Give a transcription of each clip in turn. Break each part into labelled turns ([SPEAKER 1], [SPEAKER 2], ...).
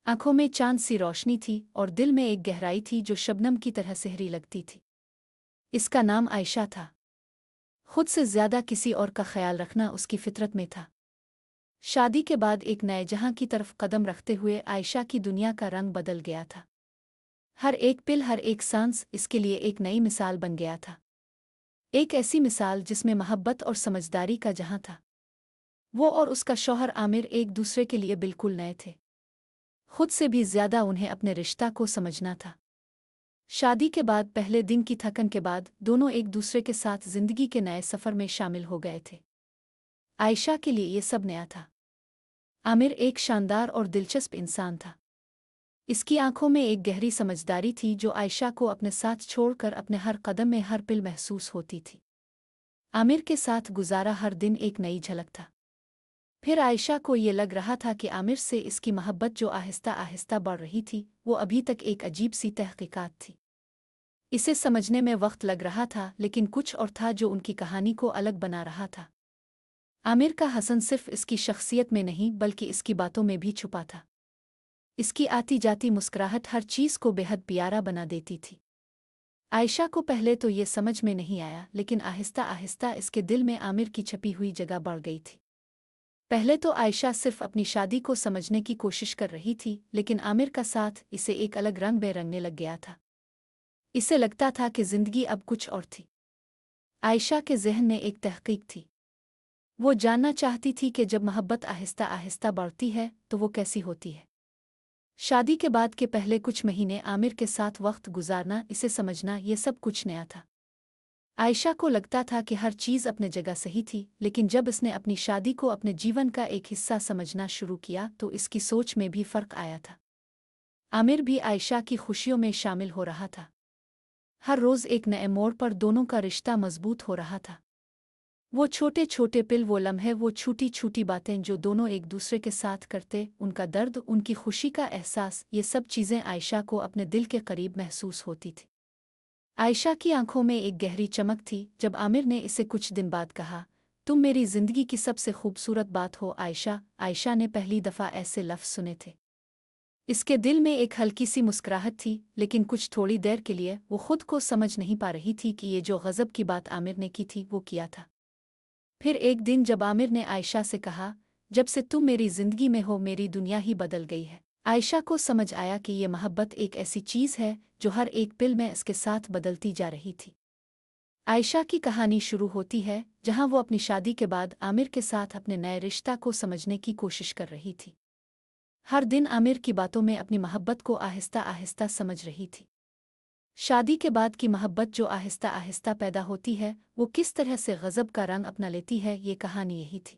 [SPEAKER 1] आंखों में चांद सी रोशनी थी और दिल में एक गहराई थी जो शबनम की तरह सेहरी लगती थी। इसका नाम आयशा था। खुद से ज्यादा किसी और का ख्याल रखना उसकी फितरत में था। शादी के बाद एक नए जहां की तरफ कदम रखते हुए आयशा की दुनिया का रंग बदल गया था। हर एक पिल, हर एक सांस इसके लिए एक नई मिसाल बन गया था। एक ऐसी मिसाल जिसमें मोहब्बत और समझदारी का जहां था। वो और उसका शौहर आमिर एक दूसरे के लिए बिल्कुल नए थे। खुद से भी ज्यादा उन्हें अपने रिश्ता को समझना था। शादी के बाद पहले दिन की थकन के बाद दोनों एक दूसरे के साथ जिंदगी के नए सफर में शामिल हो गए थे। आयशा के लिए ये सब नया था। आमिर एक शानदार और दिलचस्प इंसान था। इसकी आंखों में एक गहरी समझदारी थी जो आयशा को अपने साथ छोड़कर अपने हर कदम में हर पिल महसूस होती थी। आमिर के साथ गुजारा हर दिन एक नई झलक था। फिर आयशा को ये लग रहा था कि आमिर से इसकी मोहब्बत जो आहिस्ता आहिस्ता बढ़ रही थी वो अभी तक एक अजीब सी तहकीकात थी। इसे समझने में वक्त लग रहा था, लेकिन कुछ और था जो उनकी कहानी को अलग बना रहा था। आमिर का हसन सिर्फ इसकी शख्सियत में नहीं बल्कि इसकी बातों में भी छुपा था। इसकी आती जाती मुस्कुराहट हर चीज़ को बेहद प्यारा बना देती थी। आयशा को पहले तो ये समझ में नहीं आया, लेकिन आहिस्ता आहिस्ता इसके दिल में आमिर की छपी हुई जगह बढ़ गई थी। पहले तो आयशा सिर्फ अपनी शादी को समझने की कोशिश कर रही थी, लेकिन आमिर का साथ इसे एक अलग रंग में रंगने लग गया था। इसे लगता था कि जिंदगी अब कुछ और थी। आयशा के ज़हन में एक तहकीक थी। वो जानना चाहती थी कि जब मोहब्बत आहिस्ता आहिस्ता बढ़ती है तो वो कैसी होती है। शादी के बाद के पहले कुछ महीने आमिर के साथ वक्त गुजारना, इसे समझना, ये सब कुछ नया था। आयशा को लगता था कि हर चीज़ अपने जगह सही थी, लेकिन जब इसने अपनी शादी को अपने जीवन का एक हिस्सा समझना शुरू किया तो इसकी सोच में भी फ़र्क आया था। आमिर भी आयशा की खुशियों में शामिल हो रहा था। हर रोज़ एक नए मोड़ पर दोनों का रिश्ता मजबूत हो रहा था। वो छोटे छोटे पिल, वो लम्हे, वो छोटी छोटी बातें जो दोनों एक दूसरे के साथ करते, उनका दर्द, उनकी खुशी का एहसास, ये सब चीज़ें आयशा को अपने दिल के करीब महसूस होती थी। आयशा की आंखों में एक गहरी चमक थी जब आमिर ने इसे कुछ दिन बाद कहा, तुम मेरी जिंदगी की सबसे खूबसूरत बात हो आयशा। आयशा ने पहली दफ़ा ऐसे लफ्ज़ सुने थे। इसके दिल में एक हल्की सी मुस्कुराहट थी, लेकिन कुछ थोड़ी देर के लिए वो खुद को समझ नहीं पा रही थी कि ये जो गज़ब की बात आमिर ने की थी वो किया था। फिर एक दिन जब आमिर ने आयशा से कहा, जब से तुम मेरी जिंदगी में हो मेरी दुनिया ही बदल गई है। आयशा को समझ आया कि ये मोहब्बत एक ऐसी चीज़ है जो हर एक पिल में इसके साथ बदलती जा रही थी। आयशा की कहानी शुरू होती है जहां वो अपनी शादी के बाद आमिर के साथ अपने नए रिश्ता को समझने की कोशिश कर रही थी। हर दिन आमिर की बातों में अपनी मोहब्बत को आहिस्ता आहिस्ता समझ रही थी। शादी के बाद की मोहब्बत जो आहिस्ता आहिस्ता पैदा होती है वो किस तरह से गज़ब का रंग अपना लेती है, ये कहानी यही थी।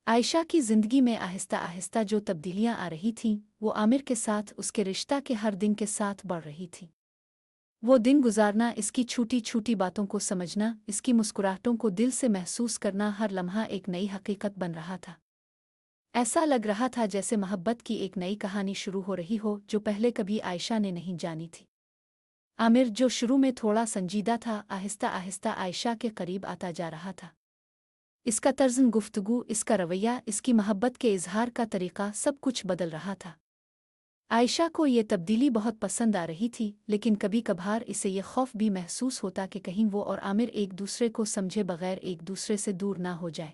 [SPEAKER 1] आयशा की जिंदगी में आहिस्ता आहिस्ता जो तब्दीलियां आ रही थीं वो आमिर के साथ उसके रिश्ता के हर दिन के साथ बढ़ रही थी। वो दिन गुजारना, इसकी छोटी छोटी बातों को समझना, इसकी मुस्कुराहटों को दिल से महसूस करना, हर लम्हा एक नई हकीकत बन रहा था। ऐसा लग रहा था जैसे मोहब्बत की एक नई कहानी शुरू हो रही हो जो पहले कभी आयशा ने नहीं जानी थी। आमिर जो शुरू में थोड़ा संजीदा था, आहिस्ता आहिस्ता आयशा के करीब आता जा रहा था। इसका तर्ज़ गुफ्तगू, इसका रवैया, इसकी मोहब्बत के इजहार का तरीका, सब कुछ बदल रहा था। आयशा को ये तब्दीली बहुत पसंद आ रही थी, लेकिन कभी कभार इसे ये खौफ भी महसूस होता कि कहीं वो और आमिर एक दूसरे को समझे बगैर एक दूसरे से दूर ना हो जाए।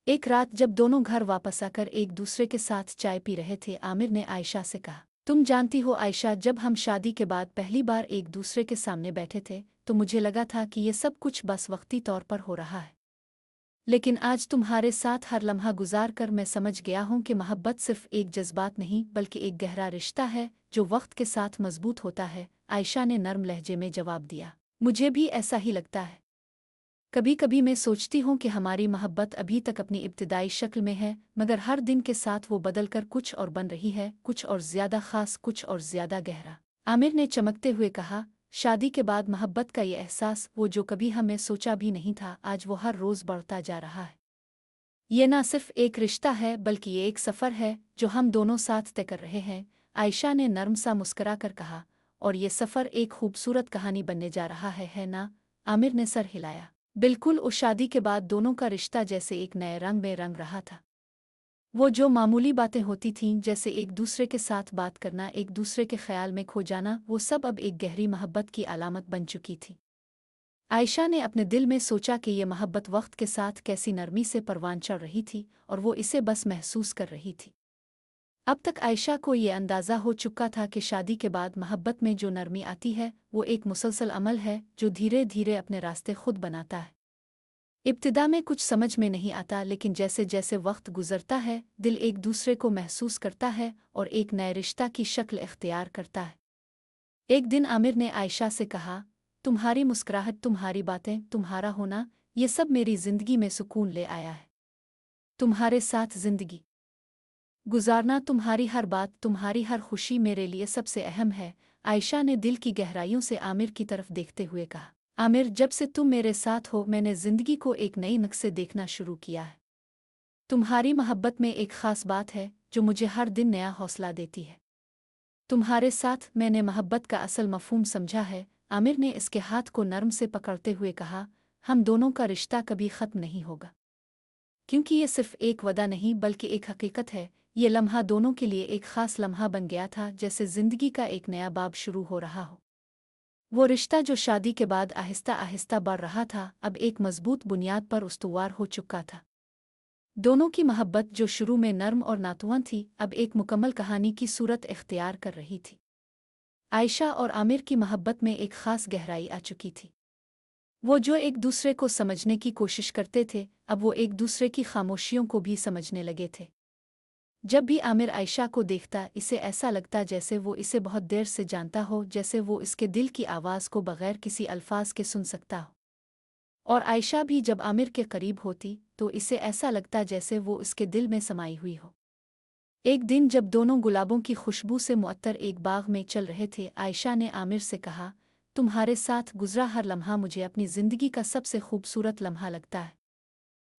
[SPEAKER 1] एक रात जब दोनों घर वापस आकर एक दूसरे के साथ चाय पी रहे थे, आमिर ने आयशा से कहा, तुम जानती हो आयशा, जब हम शादी के बाद पहली बार एक दूसरे के सामने बैठे थे तो मुझे लगा था कि ये सब कुछ बस वक्ती तौर पर हो रहा है। लेकिन आज तुम्हारे साथ हर लम्हा गुजार कर मैं समझ गया हूँ कि मोहब्बत सिर्फ एक जज्बात नहीं बल्कि एक गहरा रिश्ता है जो वक्त के साथ मजबूत होता है। आयशा ने नर्म लहजे में जवाब दिया, मुझे भी ऐसा ही लगता है। कभी कभी मैं सोचती हूँ कि हमारी मोहब्बत अभी तक अपनी इब्तिदाई शक्ल में है, मगर हर दिन के साथ वो बदल कर कुछ और बन रही है, कुछ और ज़्यादा ख़ास, कुछ और ज़्यादा गहरा। आमिर ने चमकते हुए कहा, शादी के बाद मोहब्बत का ये एहसास, वो जो कभी हमें सोचा भी नहीं था, आज वो हर रोज़ बढ़ता जा रहा है। ये ना सिर्फ एक रिश्ता है बल्कि ये एक सफ़र है जो हम दोनों साथ तय कर रहे हैं। आयशा ने नर्म सा मुस्करा कर कहा, और ये सफ़र एक खूबसूरत कहानी बनने जा रहा है ना? आमिर ने सर हिलाया। बिल्कुल, उस शादी के बाद दोनों का रिश्ता जैसे एक नए रंग में रंग रहा था। वो जो मामूली बातें होती थीं, जैसे एक दूसरे के साथ बात करना, एक दूसरे के ख्याल में खो जाना, वो सब अब एक गहरी मोहब्बत की अलामत बन चुकी थी। आयशा ने अपने दिल में सोचा कि ये मोहब्बत वक्त के साथ कैसी नरमी से परवान चढ़ रही थी और वो इसे बस महसूस कर रही थी। अब तक आयशा को ये अंदाज़ा हो चुका था कि शादी के बाद मोहब्बत में जो नरमी आती है वो एक मुसलसल अमल है जो धीरे धीरे अपने रास्ते खुद बनाता है। इब्तिदा में कुछ समझ में नहीं आता, लेकिन जैसे जैसे वक्त गुजरता है दिल एक दूसरे को महसूस करता है और एक नए रिश्ता की शक्ल इख्तियार करता है। एक दिन आमिर ने आयशा से कहा, तुम्हारी मुस्कुराहट, तुम्हारी बातें, तुम्हारा होना, ये सब मेरी जिंदगी में सुकून ले आया है। तुम्हारे साथ जिंदगी गुजारना, तुम्हारी हर बात, तुम्हारी हर खुशी मेरे लिए सबसे अहम है। आयशा ने दिल की गहराइयों से आमिर की तरफ देखते हुए कहा, आमिर, जब से तुम मेरे साथ हो मैंने जिंदगी को एक नई नक से देखना शुरू किया है। तुम्हारी मोहब्बत में एक खास बात है जो मुझे हर दिन नया हौसला देती है। तुम्हारे साथ मैंने मोहब्बत का असल मफहूम समझा है। आमिर ने इसके हाथ को नरम से पकड़ते हुए कहा, हम दोनों का रिश्ता कभी ख़त्म नहीं होगा, क्योंकि ये सिर्फ एक वदा नहीं बल्कि एक हकीकत है। ये लम्हा दोनों के लिए एक ख़ास लम्हा बन गया था, जैसे ज़िंदगी का एक नया बाब शुरू हो रहा हो। वो रिश्ता जो शादी के बाद आहिस्ता आहिस्ता बढ़ रहा था, अब एक मजबूत बुनियाद पर उस्तुवार हो चुका था। दोनों की मोहब्बत जो शुरू में नर्म और नातुआं थी, अब एक मुकम्मल कहानी की सूरत इख्तियार कर रही थी। आयशा और आमिर की मोहब्बत में एक ख़ास गहराई आ चुकी थी। वो जो एक दूसरे को समझने की कोशिश करते थे, अब वो एक दूसरे की खामोशियों को भी समझने लगे थे। जब भी आमिर आयशा को देखता, इसे ऐसा लगता जैसे वो इसे बहुत देर से जानता हो, जैसे वो इसके दिल की आवाज़ को बगैर किसी अल्फाज के सुन सकता हो। और आयशा भी जब आमिर के करीब होती तो इसे ऐसा लगता जैसे वो इसके दिल में समाई हुई हो। एक दिन जब दोनों गुलाबों की खुशबू से मुअत्तर एक बाग में चल रहे थे, आयशा ने आमिर से कहा, तुम्हारे साथ गुजरा हर लम्हा मुझे अपनी ज़िंदगी का सबसे खूबसूरत लम्हा लगता है।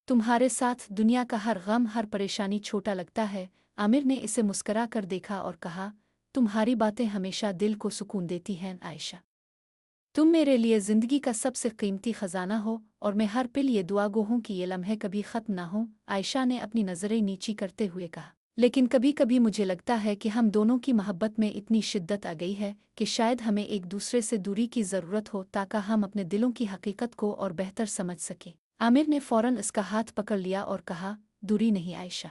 [SPEAKER 1] तुम्हारे साथ दुनिया का हर गम, हर परेशानी छोटा लगता है। आमिर ने इसे मुस्करा कर देखा और कहा, तुम्हारी बातें हमेशा दिल को सुकून देती हैं आयशा। तुम मेरे लिए ज़िंदगी का सबसे कीमती ख़जाना हो और मैं हर पल ये दुआ गो हूँ कि ये लम्हे कभी ख़त्म ना हो। आयशा ने अपनी नज़रें नीची करते हुए कहा, लेकिन कभी कभी मुझे लगता है कि हम दोनों की मोहब्बत में इतनी शिद्दत आ गई है कि शायद हमें एक दूसरे से दूरी की ज़रूरत हो ताकि हम अपने दिलों की हकीकत को और बेहतर समझ सकें। आमिर ने फ़ौरन इसका हाथ पकड़ लिया और कहा, दूरी नहीं आयशा,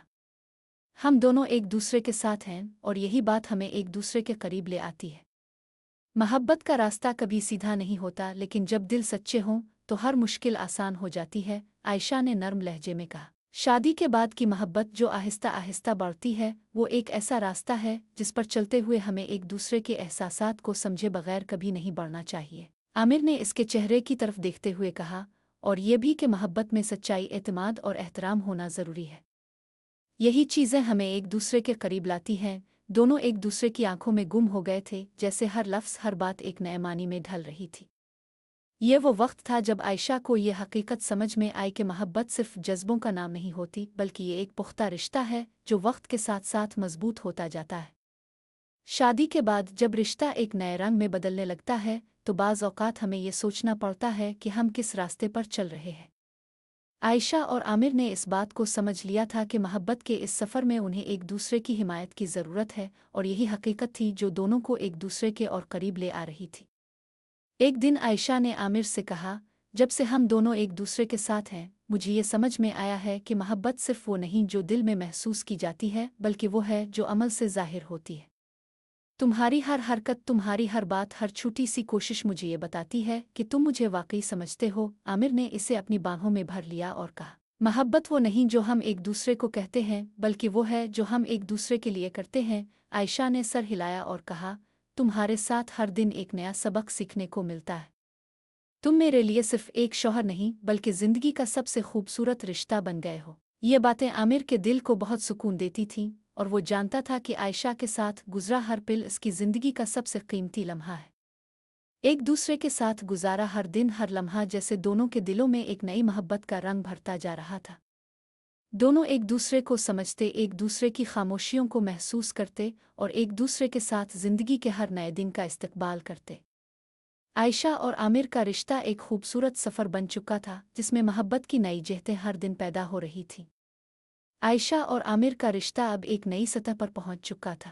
[SPEAKER 1] हम दोनों एक दूसरे के साथ हैं और यही बात हमें एक दूसरे के करीब ले आती है। मोहब्बत का रास्ता कभी सीधा नहीं होता, लेकिन जब दिल सच्चे हों तो हर मुश्किल आसान हो जाती है। आयशा ने नर्म लहजे में कहा, शादी के बाद की मोहब्बत जो आहिस्ता आहिस्ता बढ़ती है वो एक ऐसा रास्ता है जिस पर चलते हुए हमें एक दूसरे के एहसासात को समझे बगैर कभी नहीं बढ़ना चाहिए। आमिर ने इसके चेहरे की तरफ देखते हुए कहा, और ये भी कि मोहब्बत में सच्चाई, एतमाद और एहतराम होना ज़रूरी है। यही चीज़ें हमें एक दूसरे के करीब लाती हैं। दोनों एक दूसरे की आंखों में गुम हो गए थे, जैसे हर लफ्ज़, हर बात एक नए मानी में ढल रही थी। ये वो वक्त था जब आयशा को ये हकीकत समझ में आई कि मोहब्बत सिर्फ जज्बों का नाम नहीं होती, बल्कि ये एक पुख्ता रिश्ता है जो वक्त के साथ साथ मजबूत होता जाता है। शादी के बाद जब रिश्ता एक नए रंग में बदलने लगता है तो बाज़ औक़ात हमें ये सोचना पड़ता है कि हम किस रास्ते पर चल रहे हैं। आयशा और आमिर ने इस बात को समझ लिया था कि मोहब्बत के इस सफ़र में उन्हें एक दूसरे की हिमायत की ज़रूरत है, और यही हकीकत थी जो दोनों को एक दूसरे के और करीब ले आ रही थी। एक दिन आयशा ने आमिर से कहा, जब से हम दोनों एक दूसरे के साथ हैं मुझे ये समझ में आया है कि मोहब्बत सिर्फ वो नहीं जो दिल में महसूस की जाती है, बल्कि वो है जो अमल से ज़ाहिर होती है। तुम्हारी हर हरकत, तुम्हारी हर बात, हर छोटी सी कोशिश मुझे ये बताती है कि तुम मुझे वाकई समझते हो। आमिर ने इसे अपनी बाहों में भर लिया और कहा, मोहब्बत वो नहीं जो हम एक दूसरे को कहते हैं, बल्कि वो है जो हम एक दूसरे के लिए करते हैं। आयशा ने सर हिलाया और कहा, तुम्हारे साथ हर दिन एक नया सबक सीखने को मिलता है। तुम मेरे लिए सिर्फ एक शौहर नहीं बल्कि ज़िंदगी का सबसे खूबसूरत रिश्ता बन गए हो। ये बातें आमिर के दिल को बहुत सुकून देती थीं, और वो जानता था कि आयशा के साथ गुजरा हर पल इसकी ज़िंदगी का सबसे कीमती लम्हा है। एक दूसरे के साथ गुजारा हर दिन, हर लम्हा जैसे दोनों के दिलों में एक नई मोहब्बत का रंग भरता जा रहा था। दोनों एक दूसरे को समझते, एक दूसरे की खामोशियों को महसूस करते और एक दूसरे के साथ ज़िंदगी के हर नए दिन का इस्तकबाल करते। आयशा और आमिर का रिश्ता एक खूबसूरत सफ़र बन चुका था जिसमें मोहब्बत की नई जहतें हर दिन पैदा हो रही थीं। आयशा और आमिर का रिश्ता अब एक नई सतह पर पहुंच चुका था।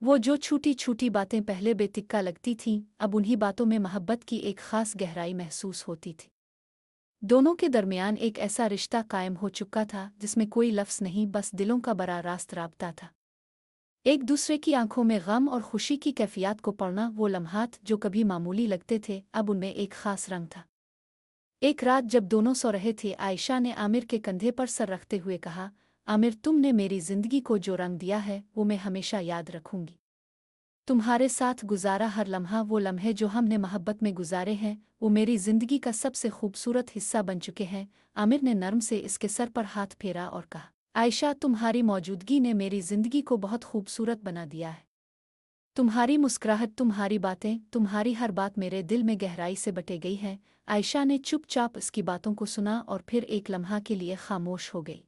[SPEAKER 1] वो जो छोटी छोटी बातें पहले बेतिक्का लगती थीं, अब उन्हीं बातों में मोहब्बत की एक खास गहराई महसूस होती थी। दोनों के दरमियान एक ऐसा रिश्ता कायम हो चुका था जिसमें कोई लफ्ज़ नहीं, बस दिलों का बड़ा रास्त राबता था। एक दूसरे की आंखों में गम और खुशी की कैफियत को पढ़ना, वो लम्हात जो कभी मामूली लगते थे अब उनमें एक खास रंग था। एक रात जब दोनों सो रहे थे, आयशा ने आमिर के कंधे पर सर रखते हुए कहा, आमिर, तुमने मेरी जिंदगी को जो रंग दिया है वो मैं हमेशा याद रखूंगी। तुम्हारे साथ गुजारा हर लम्हा, वो लम्हे जो हमने मोहब्बत में गुजारे हैं, वो मेरी जिंदगी का सबसे खूबसूरत हिस्सा बन चुके हैं। आमिर ने नर्म से इसके सर पर हाथ फेरा और कहा, आयशा, तुम्हारी मौजूदगी ने मेरी जिंदगी को बहुत खूबसूरत बना दिया है। तुम्हारी मुस्कुराहट, तुम्हारी बातें, तुम्हारी हर बात मेरे दिल में गहराई से बटे गई है। आयशा ने चुपचाप इसकी बातों को सुना और फिर एक लम्हा के लिए खामोश हो गई।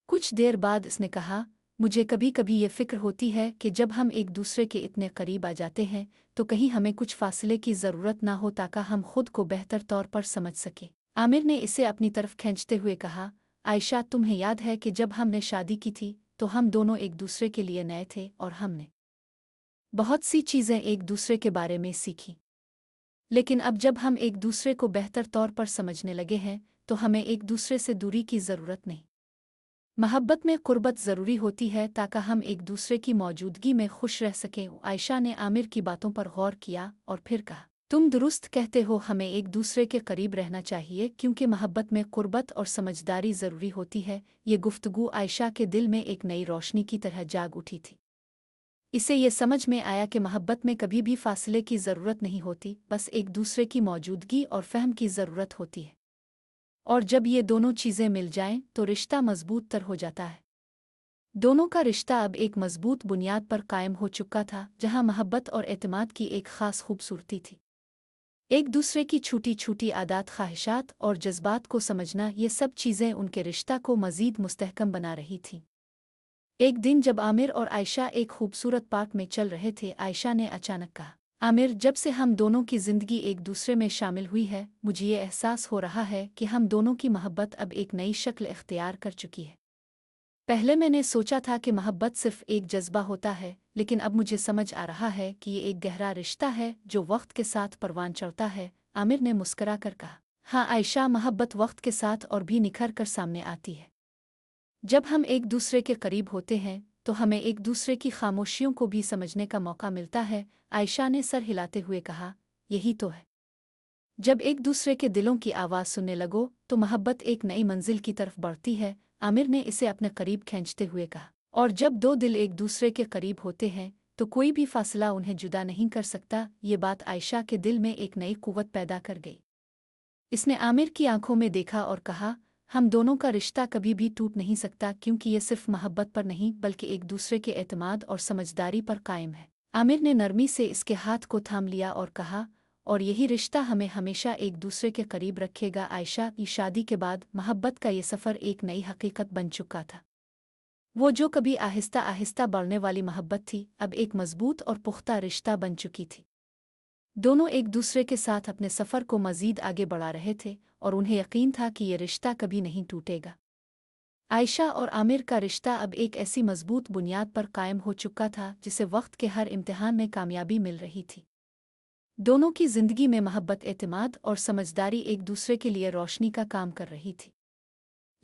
[SPEAKER 1] कुछ देर बाद इसने कहा, मुझे कभी कभी ये फिक्र होती है कि जब हम एक दूसरे के इतने करीब आ जाते हैं तो कहीं हमें कुछ फासले की ज़रूरत ना हो ताकि हम खुद को बेहतर तौर पर समझ सकें। आमिर ने इसे अपनी तरफ खींचते हुए कहा, आयशा, तुम्हें याद है कि जब हमने शादी की थी तो हम दोनों एक दूसरे के लिए नए थे और हमने बहुत सी चीज़ें एक दूसरे के बारे में सीखी। लेकिन अब जब हम एक दूसरे को बेहतर तौर पर समझने लगे हैं तो हमें एक दूसरे से दूरी की ज़रूरत नहीं। मोहब्बत में कुर्बत ज़रूरी होती है ताकि हम एक दूसरे की मौजूदगी में खुश रह सकें। आयशा ने आमिर की बातों पर गौर किया और फिर कहा, तुम दुरुस्त कहते हो, हमें एक दूसरे के करीब रहना चाहिए क्योंकि मोहब्बत में कुर्बत और समझदारी ज़रूरी होती है। ये गुफ्तगू आयशा के दिल में एक नई रोशनी की तरह जाग उठी थी। इसे ये समझ में आया कि मोहब्बत में कभी भी फासले की ज़रूरत नहीं होती, बस एक दूसरे की मौजूदगी और फ़हम की ज़रूरत होती है। और जब ये दोनों चीज़ें मिल जाएं तो रिश्ता मजबूत तर हो जाता है। दोनों का रिश्ता अब एक मजबूत बुनियाद पर कायम हो चुका था, जहां मोहब्बत और एतमाद की एक खास खूबसूरती थी। एक दूसरे की छोटी छोटी आदत, ख्वाहिशात और जज्बात को समझना, ये सब चीज़ें उनके रिश्ता को मज़ीद मुस्तहकम बना रही थीं। एक दिन जब आमिर और आयशा एक खूबसूरत पार्क में चल रहे थे, आयशा ने अचानक कहा, आमिर, जब से हम दोनों की ज़िंदगी एक दूसरे में शामिल हुई है, मुझे ये एहसास हो रहा है कि हम दोनों की मोहब्बत अब एक नई शक्ल इख्तियार कर चुकी है। पहले मैंने सोचा था कि मोहब्बत सिर्फ एक जज्बा होता है, लेकिन अब मुझे समझ आ रहा है कि ये एक गहरा रिश्ता है जो वक्त के साथ परवान चढ़ता है। आमिर ने मुस्करा कर कहा, हाँ आयशा, मोहब्बत वक्त के साथ और भी निखर कर सामने आती है। जब हम एक दूसरे के करीब होते हैं तो हमें एक दूसरे की खामोशियों को भी समझने का मौका मिलता है। आयशा ने सर हिलाते हुए कहा, यही तो है। जब एक दूसरे के दिलों की आवाज़ सुनने लगो तो मोहब्बत एक नई मंजिल की तरफ बढ़ती है। आमिर ने इसे अपने करीब खींचते हुए कहा, और जब दो दिल एक दूसरे के करीब होते हैं तो कोई भी फासला उन्हें जुदा नहीं कर सकता। ये बात आयशा के दिल में एक नई कुव्वत पैदा कर गई। इसने आमिर की आंखों में देखा और कहा, हम दोनों का रिश्ता कभी भी टूट नहीं सकता क्योंकि ये सिर्फ मोहब्बत पर नहीं बल्कि एक दूसरे के एतमाद और समझदारी पर कायम है। आमिर ने नरमी से इसके हाथ को थाम लिया और कहा, और यही रिश्ता हमें हमेशा एक दूसरे के करीब रखेगा। आयशा की शादी के बाद मोहब्बत का ये सफ़र एक नई हकीकत बन चुका था। वो जो कभी आहिस्ता आहिस्ता बढ़ने वाली मोहब्बत थी, अब एक मजबूत और पुख्ता रिश्ता बन चुकी थी। दोनों एक दूसरे के साथ अपने सफ़र को मज़ीद आगे बढ़ा रहे थे और उन्हें यकीन था कि ये रिश्ता कभी नहीं टूटेगा। आयशा और आमिर का रिश्ता अब एक ऐसी मजबूत बुनियाद पर कायम हो चुका था जिसे वक्त के हर इम्तिहान में कामयाबी मिल रही थी। दोनों की जिंदगी में मोहब्बत, एतमाद और समझदारी एक दूसरे के लिए रोशनी का काम कर रही थी।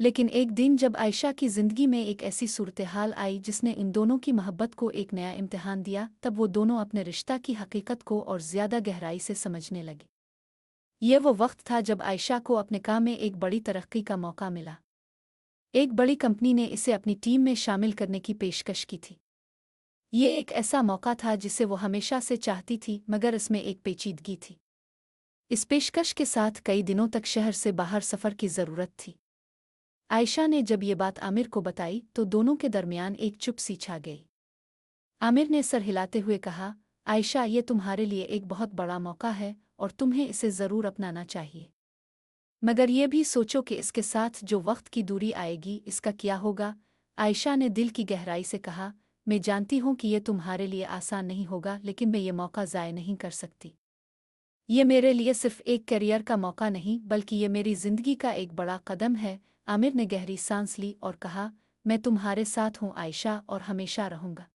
[SPEAKER 1] लेकिन एक दिन जब आयशा की जिंदगी में एक ऐसी सूरत-ए-हाल आई जिसने इन दोनों की मोहब्बत को एक नया इम्तिहान दिया, तब वो दोनों अपने रिश्ता की हकीकत को और ज़्यादा गहराई से समझने लगे। ये वो वक्त था जब आयशा को अपने काम में एक बड़ी तरक्की का मौका मिला। एक बड़ी कंपनी ने इसे अपनी टीम में शामिल करने की पेशकश की थी। ये एक ऐसा मौका था जिसे वो हमेशा से चाहती थी, मगर इसमें एक पेचीदगी थी। इस पेशकश के साथ कई दिनों तक शहर से बाहर सफ़र की ज़रूरत थी। आयशा ने जब ये बात आमिर को बताई तो दोनों के दरमियान एक चुप सी छा गई। आमिर ने सर हिलाते हुए कहा, आयशा, ये तुम्हारे लिए एक बहुत बड़ा मौका है और तुम्हें इसे ज़रूर अपनाना चाहिए। मगर ये भी सोचो कि इसके साथ जो वक्त की दूरी आएगी, इसका क्या होगा। आयशा ने दिल की गहराई से कहा, मैं जानती हूँ कि ये तुम्हारे लिए आसान नहीं होगा, लेकिन मैं ये मौका ज़ाय नहीं कर सकती। ये मेरे लिए सिर्फ एक करियर का मौका नहीं बल्कि ये मेरी ज़िंदगी का एक बड़ा कदम है। आमिर ने गहरी सांस ली और कहा, मैं तुम्हारे साथ हूँ आयशा, और हमेशा रहूंगा।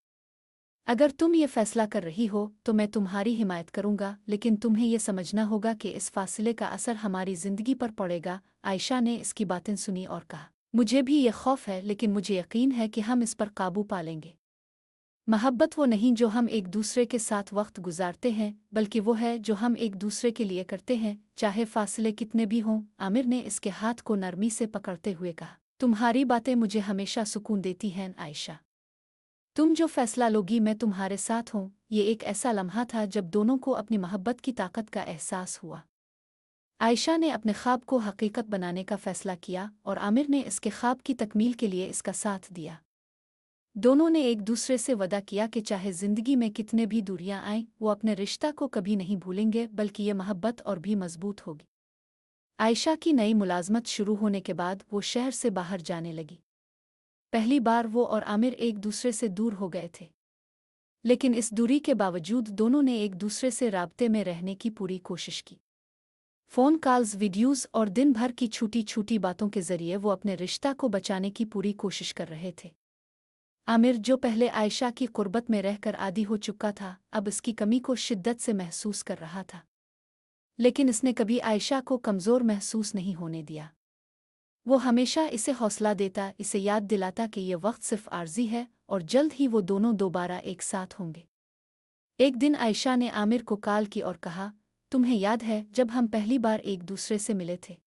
[SPEAKER 1] अगर तुम ये फैसला कर रही हो तो मैं तुम्हारी हिमायत करूंगा, लेकिन तुम्हें ये समझना होगा कि इस फासले का असर हमारी जिंदगी पर पड़ेगा। आयशा ने इसकी बातें सुनी और कहा, मुझे भी ये खौफ है, लेकिन मुझे यकीन है कि हम इस पर काबू पा लेंगे। मोहब्बत वो नहीं जो हम एक दूसरे के साथ वक्त गुजारते हैं, बल्कि वो है जो हम एक दूसरे के लिए करते हैं, चाहे फासले कितने भी हों। आमिर ने इसके हाथ को नरमी से पकड़ते हुए कहा, तुम्हारी बातें मुझे हमेशा सुकून देती हैं आयशा। तुम जो फैसला लोगी मैं तुम्हारे साथ हूँ। ये एक ऐसा लम्हा था जब दोनों को अपनी मोहब्बत की ताकत का एहसास हुआ। आयशा ने अपने ख्वाब को हकीकत बनाने का फैसला किया और आमिर ने इसके ख्वाब की तकमील के लिए इसका साथ दिया। दोनों ने एक दूसरे से वदा किया कि चाहे जिंदगी में कितने भी दूरियां आएं, वो अपने रिश्ता को कभी नहीं भूलेंगे, बल्कि ये मोहब्बत और भी मजबूत होगी। आयशा की नई मुलाजमत शुरू होने के बाद वो शहर से बाहर जाने लगी। पहली बार वो और आमिर एक दूसरे से दूर हो गए थे, लेकिन इस दूरी के बावजूद दोनों ने एक दूसरे से राब्ते में रहने की पूरी कोशिश की। फ़ोन कॉल्स, वीडियोज़ और दिन भर की छोटी छोटी बातों के जरिए वो अपने रिश्ता को बचाने की पूरी कोशिश कर रहे थे। आमिर, जो पहले आयशा की कुर्बत में रहकर आदी हो चुका था, अब इसकी कमी को शिद्दत से महसूस कर रहा था। लेकिन इसने कभी आयशा को कमज़ोर महसूस नहीं होने दिया। वो हमेशा इसे हौसला देता, इसे याद दिलाता कि ये वक्त सिर्फ आर्जी है और जल्द ही वो दोनों दोबारा एक साथ होंगे। एक दिन आयशा ने आमिर को कॉल की और कहा, तुम्हें याद है जब हम पहली बार एक दूसरे से मिले थे?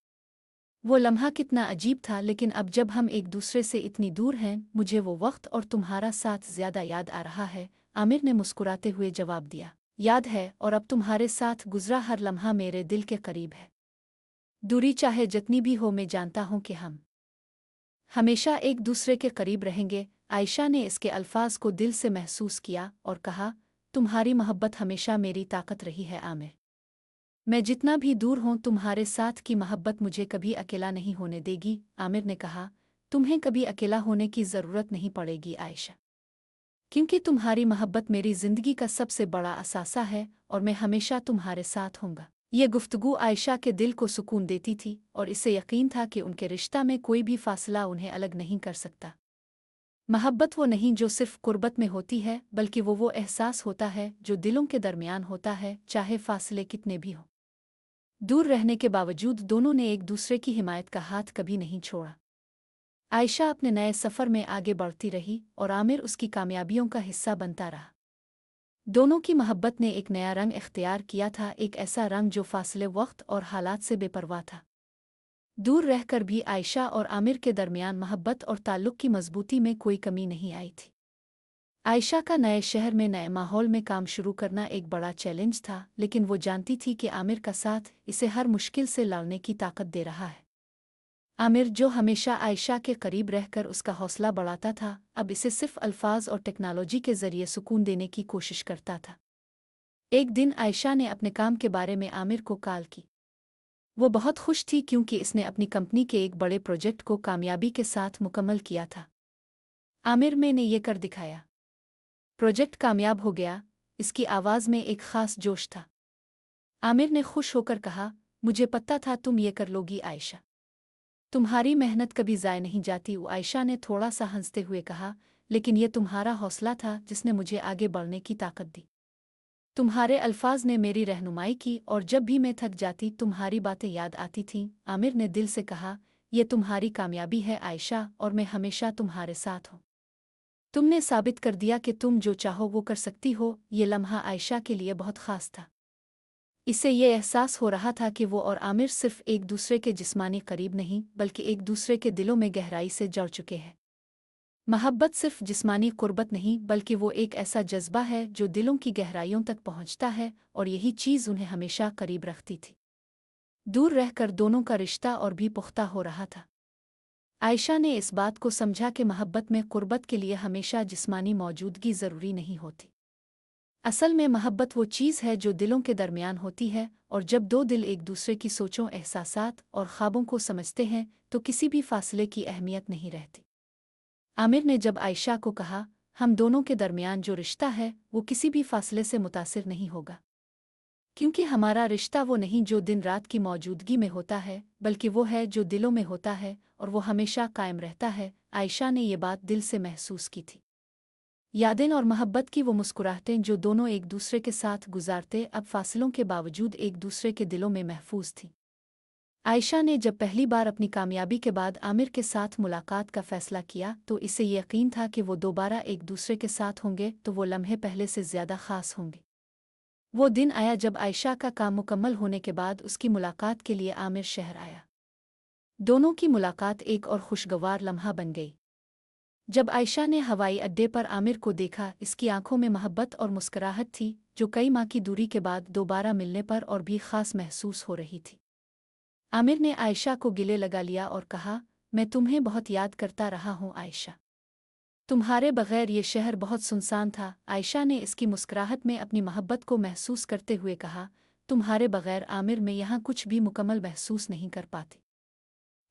[SPEAKER 1] वो लम्हा कितना अजीब था, लेकिन अब जब हम एक दूसरे से इतनी दूर हैं, मुझे वो वक्त और तुम्हारा साथ ज्यादा याद आ रहा है। आमिर ने मुस्कुराते हुए जवाब दिया, याद है, और अब तुम्हारे साथ गुजरा हर लम्हा मेरे दिल के करीब है। दूरी चाहे जितनी भी हो, मैं जानता हूँ कि हम हमेशा एक दूसरे के करीब रहेंगे। आयशा ने इसके अल्फाज को दिल से महसूस किया और कहा, तुम्हारी मोहब्बत हमेशा मेरी ताकत रही है आमिर। मैं जितना भी दूर हूँ, तुम्हारे साथ की मोहब्बत मुझे कभी अकेला नहीं होने देगी। आमिर ने कहा, तुम्हें कभी अकेला होने की ज़रूरत नहीं पड़ेगी आयशा, क्योंकि तुम्हारी मोहब्बत मेरी ज़िंदगी का सबसे बड़ा असासा है और मैं हमेशा तुम्हारे साथ हूँगा। ये गुफ्तगू आयशा के दिल को सुकून देती थी और इसे यकीन था कि उनके रिश्ता में कोई भी फासला उन्हें अलग नहीं कर सकता। मोहब्बत वो नहीं जो सिर्फ कुर्बत में होती है, बल्कि वो एहसास होता है जो दिलों के दरमियान होता है, चाहे फासले कितने भी हों। दूर रहने के बावजूद दोनों ने एक दूसरे की हिमायत का हाथ कभी नहीं छोड़ा। आयशा अपने नए सफ़र में आगे बढ़ती रही और आमिर उसकी कामयाबियों का हिस्सा बनता रहा। दोनों की मोहब्बत ने एक नया रंग इख्तियार किया था, एक ऐसा रंग जो फासले वक्त और हालात से बेपरवाह था। दूर रहकर भी आयशा और आमिर के दरमियान मोहब्बत और ताल्लुक़ की मजबूती में कोई कमी नहीं आई थी। आयशा का नए शहर में नए माहौल में काम शुरू करना एक बड़ा चैलेंज था, लेकिन वो जानती थी कि आमिर का साथ इसे हर मुश्किल से लड़ने की ताकत दे रहा है। आमिर, जो हमेशा आयशा के करीब रहकर उसका हौसला बढ़ाता था, अब इसे सिर्फ अल्फाज और टेक्नोलॉजी के जरिए सुकून देने की कोशिश करता था। एक दिन आयशा ने अपने काम के बारे में आमिर को कॉल की। वो बहुत खुश थी क्योंकि इसने अपनी कंपनी के एक बड़े प्रोजेक्ट को कामयाबी के साथ मुकम्मल किया था। आमिर, मैंने ये कर दिखाया। प्रोजेक्ट कामयाब हो गया। इसकी आवाज़ में एक ख़ास जोश था। आमिर ने खुश होकर कहा, मुझे पता था तुम ये कर लोगी आयशा। तुम्हारी मेहनत कभी ज़ाय नहीं जाती। आयशा ने थोड़ा सा हंसते हुए कहा, लेकिन ये तुम्हारा हौसला था जिसने मुझे आगे बढ़ने की ताकत दी। तुम्हारे अल्फाज ने मेरी रहनुमाई की और जब भी मैं थक जाती तुम्हारी बातें याद आती थीं। आमिर ने दिल से कहा, यह तुम्हारी कामयाबी है आयशा, और मैं हमेशा तुम्हारे साथ हूँ। तुमने साबित कर दिया कि तुम जो चाहो वो कर सकती हो। ये लम्हा आयशा के लिए बहुत ख़ास था। इसे ये एहसास हो रहा था कि वो और आमिर सिर्फ एक दूसरे के जिस्मानी करीब नहीं, बल्कि एक दूसरे के दिलों में गहराई से जुड़ चुके हैं। मोहब्बत सिर्फ जिस्मानी कुर्बत नहीं, बल्कि वो एक ऐसा जज्बा है जो दिलों की गहराइयों तक पहुंचता है, और यही चीज़ उन्हें हमेशा करीब रखती थी। दूर रहकर दोनों का रिश्ता और भी पुख्ता हो रहा था। आयशा ने इस बात को समझा कि मोहब्बत में कुर्बत के लिए हमेशा जिस्मानी मौजूदगी ज़रूरी नहीं होती। असल में मोहब्बत वो चीज़ है जो दिलों के दरमियान होती है, और जब दो दिल एक दूसरे की सोचों, एहसासात और ख्वाबों को समझते हैं तो किसी भी फासले की अहमियत नहीं रहती। आमिर ने जब आयशा को कहा, हम दोनों के दरमियान जो रिश्ता है वो किसी भी फासले से मुतासिर नहीं होगा, क्योंकि हमारा रिश्ता वो नहीं जो दिन रात की मौजूदगी में होता है, बल्कि वो है जो दिलों में होता है और वो हमेशा कायम रहता है। आयशा ने ये बात दिल से महसूस की थी। यादें और मोहब्बत की वो मुस्कुराहटें जो दोनों एक दूसरे के साथ गुजारते, अब फासलों के बावजूद एक दूसरे के दिलों में महफूज थीं। आयशा ने जब पहली बार अपनी कामयाबी के बाद आमिर के साथ मुलाकात का फैसला किया तो इसे यकीन था कि वो दोबारा एक दूसरे के साथ होंगे, तो वो लम्हे पहले से ज़्यादा ख़ास होंगे। वो दिन आया जब आयशा का काम मुकम्मल होने के बाद उसकी मुलाकात के लिए आमिर शहर आया। दोनों की मुलाकात एक और खुशगवार लम्हा बन गई। जब आयशा ने हवाई अड्डे पर आमिर को देखा, इसकी आंखों में मोहब्बत और मुस्कुराहट थी जो कई माह की दूरी के बाद दोबारा मिलने पर और भी ख़ास महसूस हो रही थी। आमिर ने आयशा को गले लगा लिया और कहा, मैं तुम्हें बहुत याद करता रहा हूँ आयशा। तुम्हारे बगैर ये शहर बहुत सुनसान था। आयशा ने इसकी मुस्कुराहट में अपनी मोहब्बत को महसूस करते हुए कहा, तुम्हारे बगैर आमिर मैं यहाँ कुछ भी मुकम्मल महसूस नहीं कर पाती।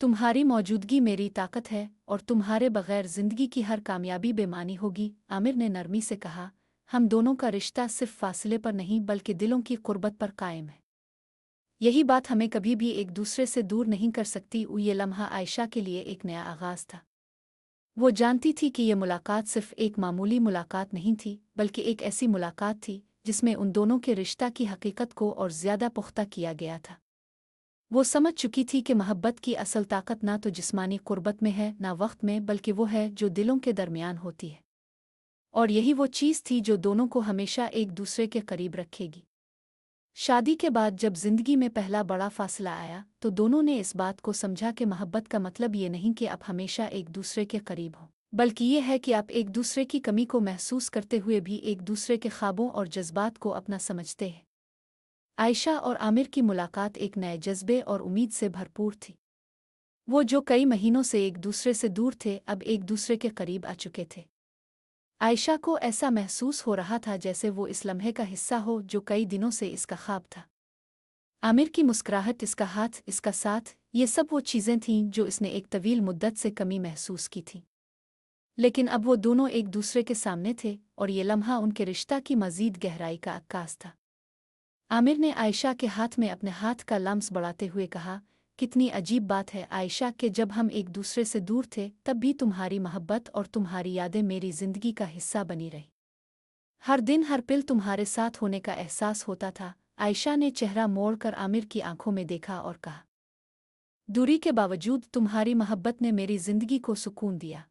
[SPEAKER 1] तुम्हारी मौजूदगी मेरी ताकत है और तुम्हारे बगैर जिंदगी की हर कामयाबी बेमानी होगी। आमिर ने नरमी से कहा, हम दोनों का रिश्ता सिर्फ फासले पर नहीं बल्कि दिलों की कुर्बत पर कायम है। यही बात हमें कभी भी एक दूसरे से दूर नहीं कर सकती। ये लम्हा आयशा के लिए एक नया आगाज़ था। वो जानती थी कि ये मुलाकात सिर्फ एक मामूली मुलाकात नहीं थी, बल्कि एक ऐसी मुलाकात थी जिसमें उन दोनों के रिश्ता की हकीकत को और ज़्यादा पुख्ता किया गया था। वो समझ चुकी थी कि मोहब्बत की असल ताकत ना तो जिस्मानी कुर्बत में है ना वक्त में, बल्कि वो है जो दिलों के दरमियान होती है। और यही वो चीज़ थी जो दोनों को हमेशा एक दूसरे के करीब रखेगी। शादी के बाद जब जिंदगी में पहला बड़ा फासला आया तो दोनों ने इस बात को समझा कि मोहब्बत का मतलब ये नहीं कि आप हमेशा एक दूसरे के करीब हों, बल्कि ये है कि आप एक दूसरे की कमी को महसूस करते हुए भी एक दूसरे के ख्वाबों और जज्बात को अपना समझते हैं। आयशा और आमिर की मुलाकात एक नए जज्बे और उम्मीद से भरपूर थी। वो जो कई महीनों से एक दूसरे से दूर थे, अब एक दूसरे के करीब आ चुके थे। आयशा को ऐसा महसूस हो रहा था जैसे वो इस लम्हे का हिस्सा हो जो कई दिनों से इसका ख्वाब था। आमिर की मुस्कुराहट, इसका हाथ, इसका साथ, ये सब वो चीज़ें थीं जो इसने एक तवील मुद्दत से कमी महसूस की थी। लेकिन अब वो दोनों एक दूसरे के सामने थे और ये लम्हा उनके रिश्ता की मज़ीद गहराई का अक्कास था। आमिर ने आयशा के हाथ में अपने हाथ का लम्स बढ़ाते हुए कहा, कितनी अजीब बात है आयशा कि जब हम एक दूसरे से दूर थे तब भी तुम्हारी मोहब्बत और तुम्हारी यादें मेरी ज़िंदगी का हिस्सा बनी रही। हर दिन हर पल तुम्हारे साथ होने का एहसास होता था। आयशा ने चेहरा मोड़कर आमिर की आंखों में देखा और कहा, दूरी के बावजूद तुम्हारी मोहब्बत ने मेरी जिंदगी को सुकून दिया।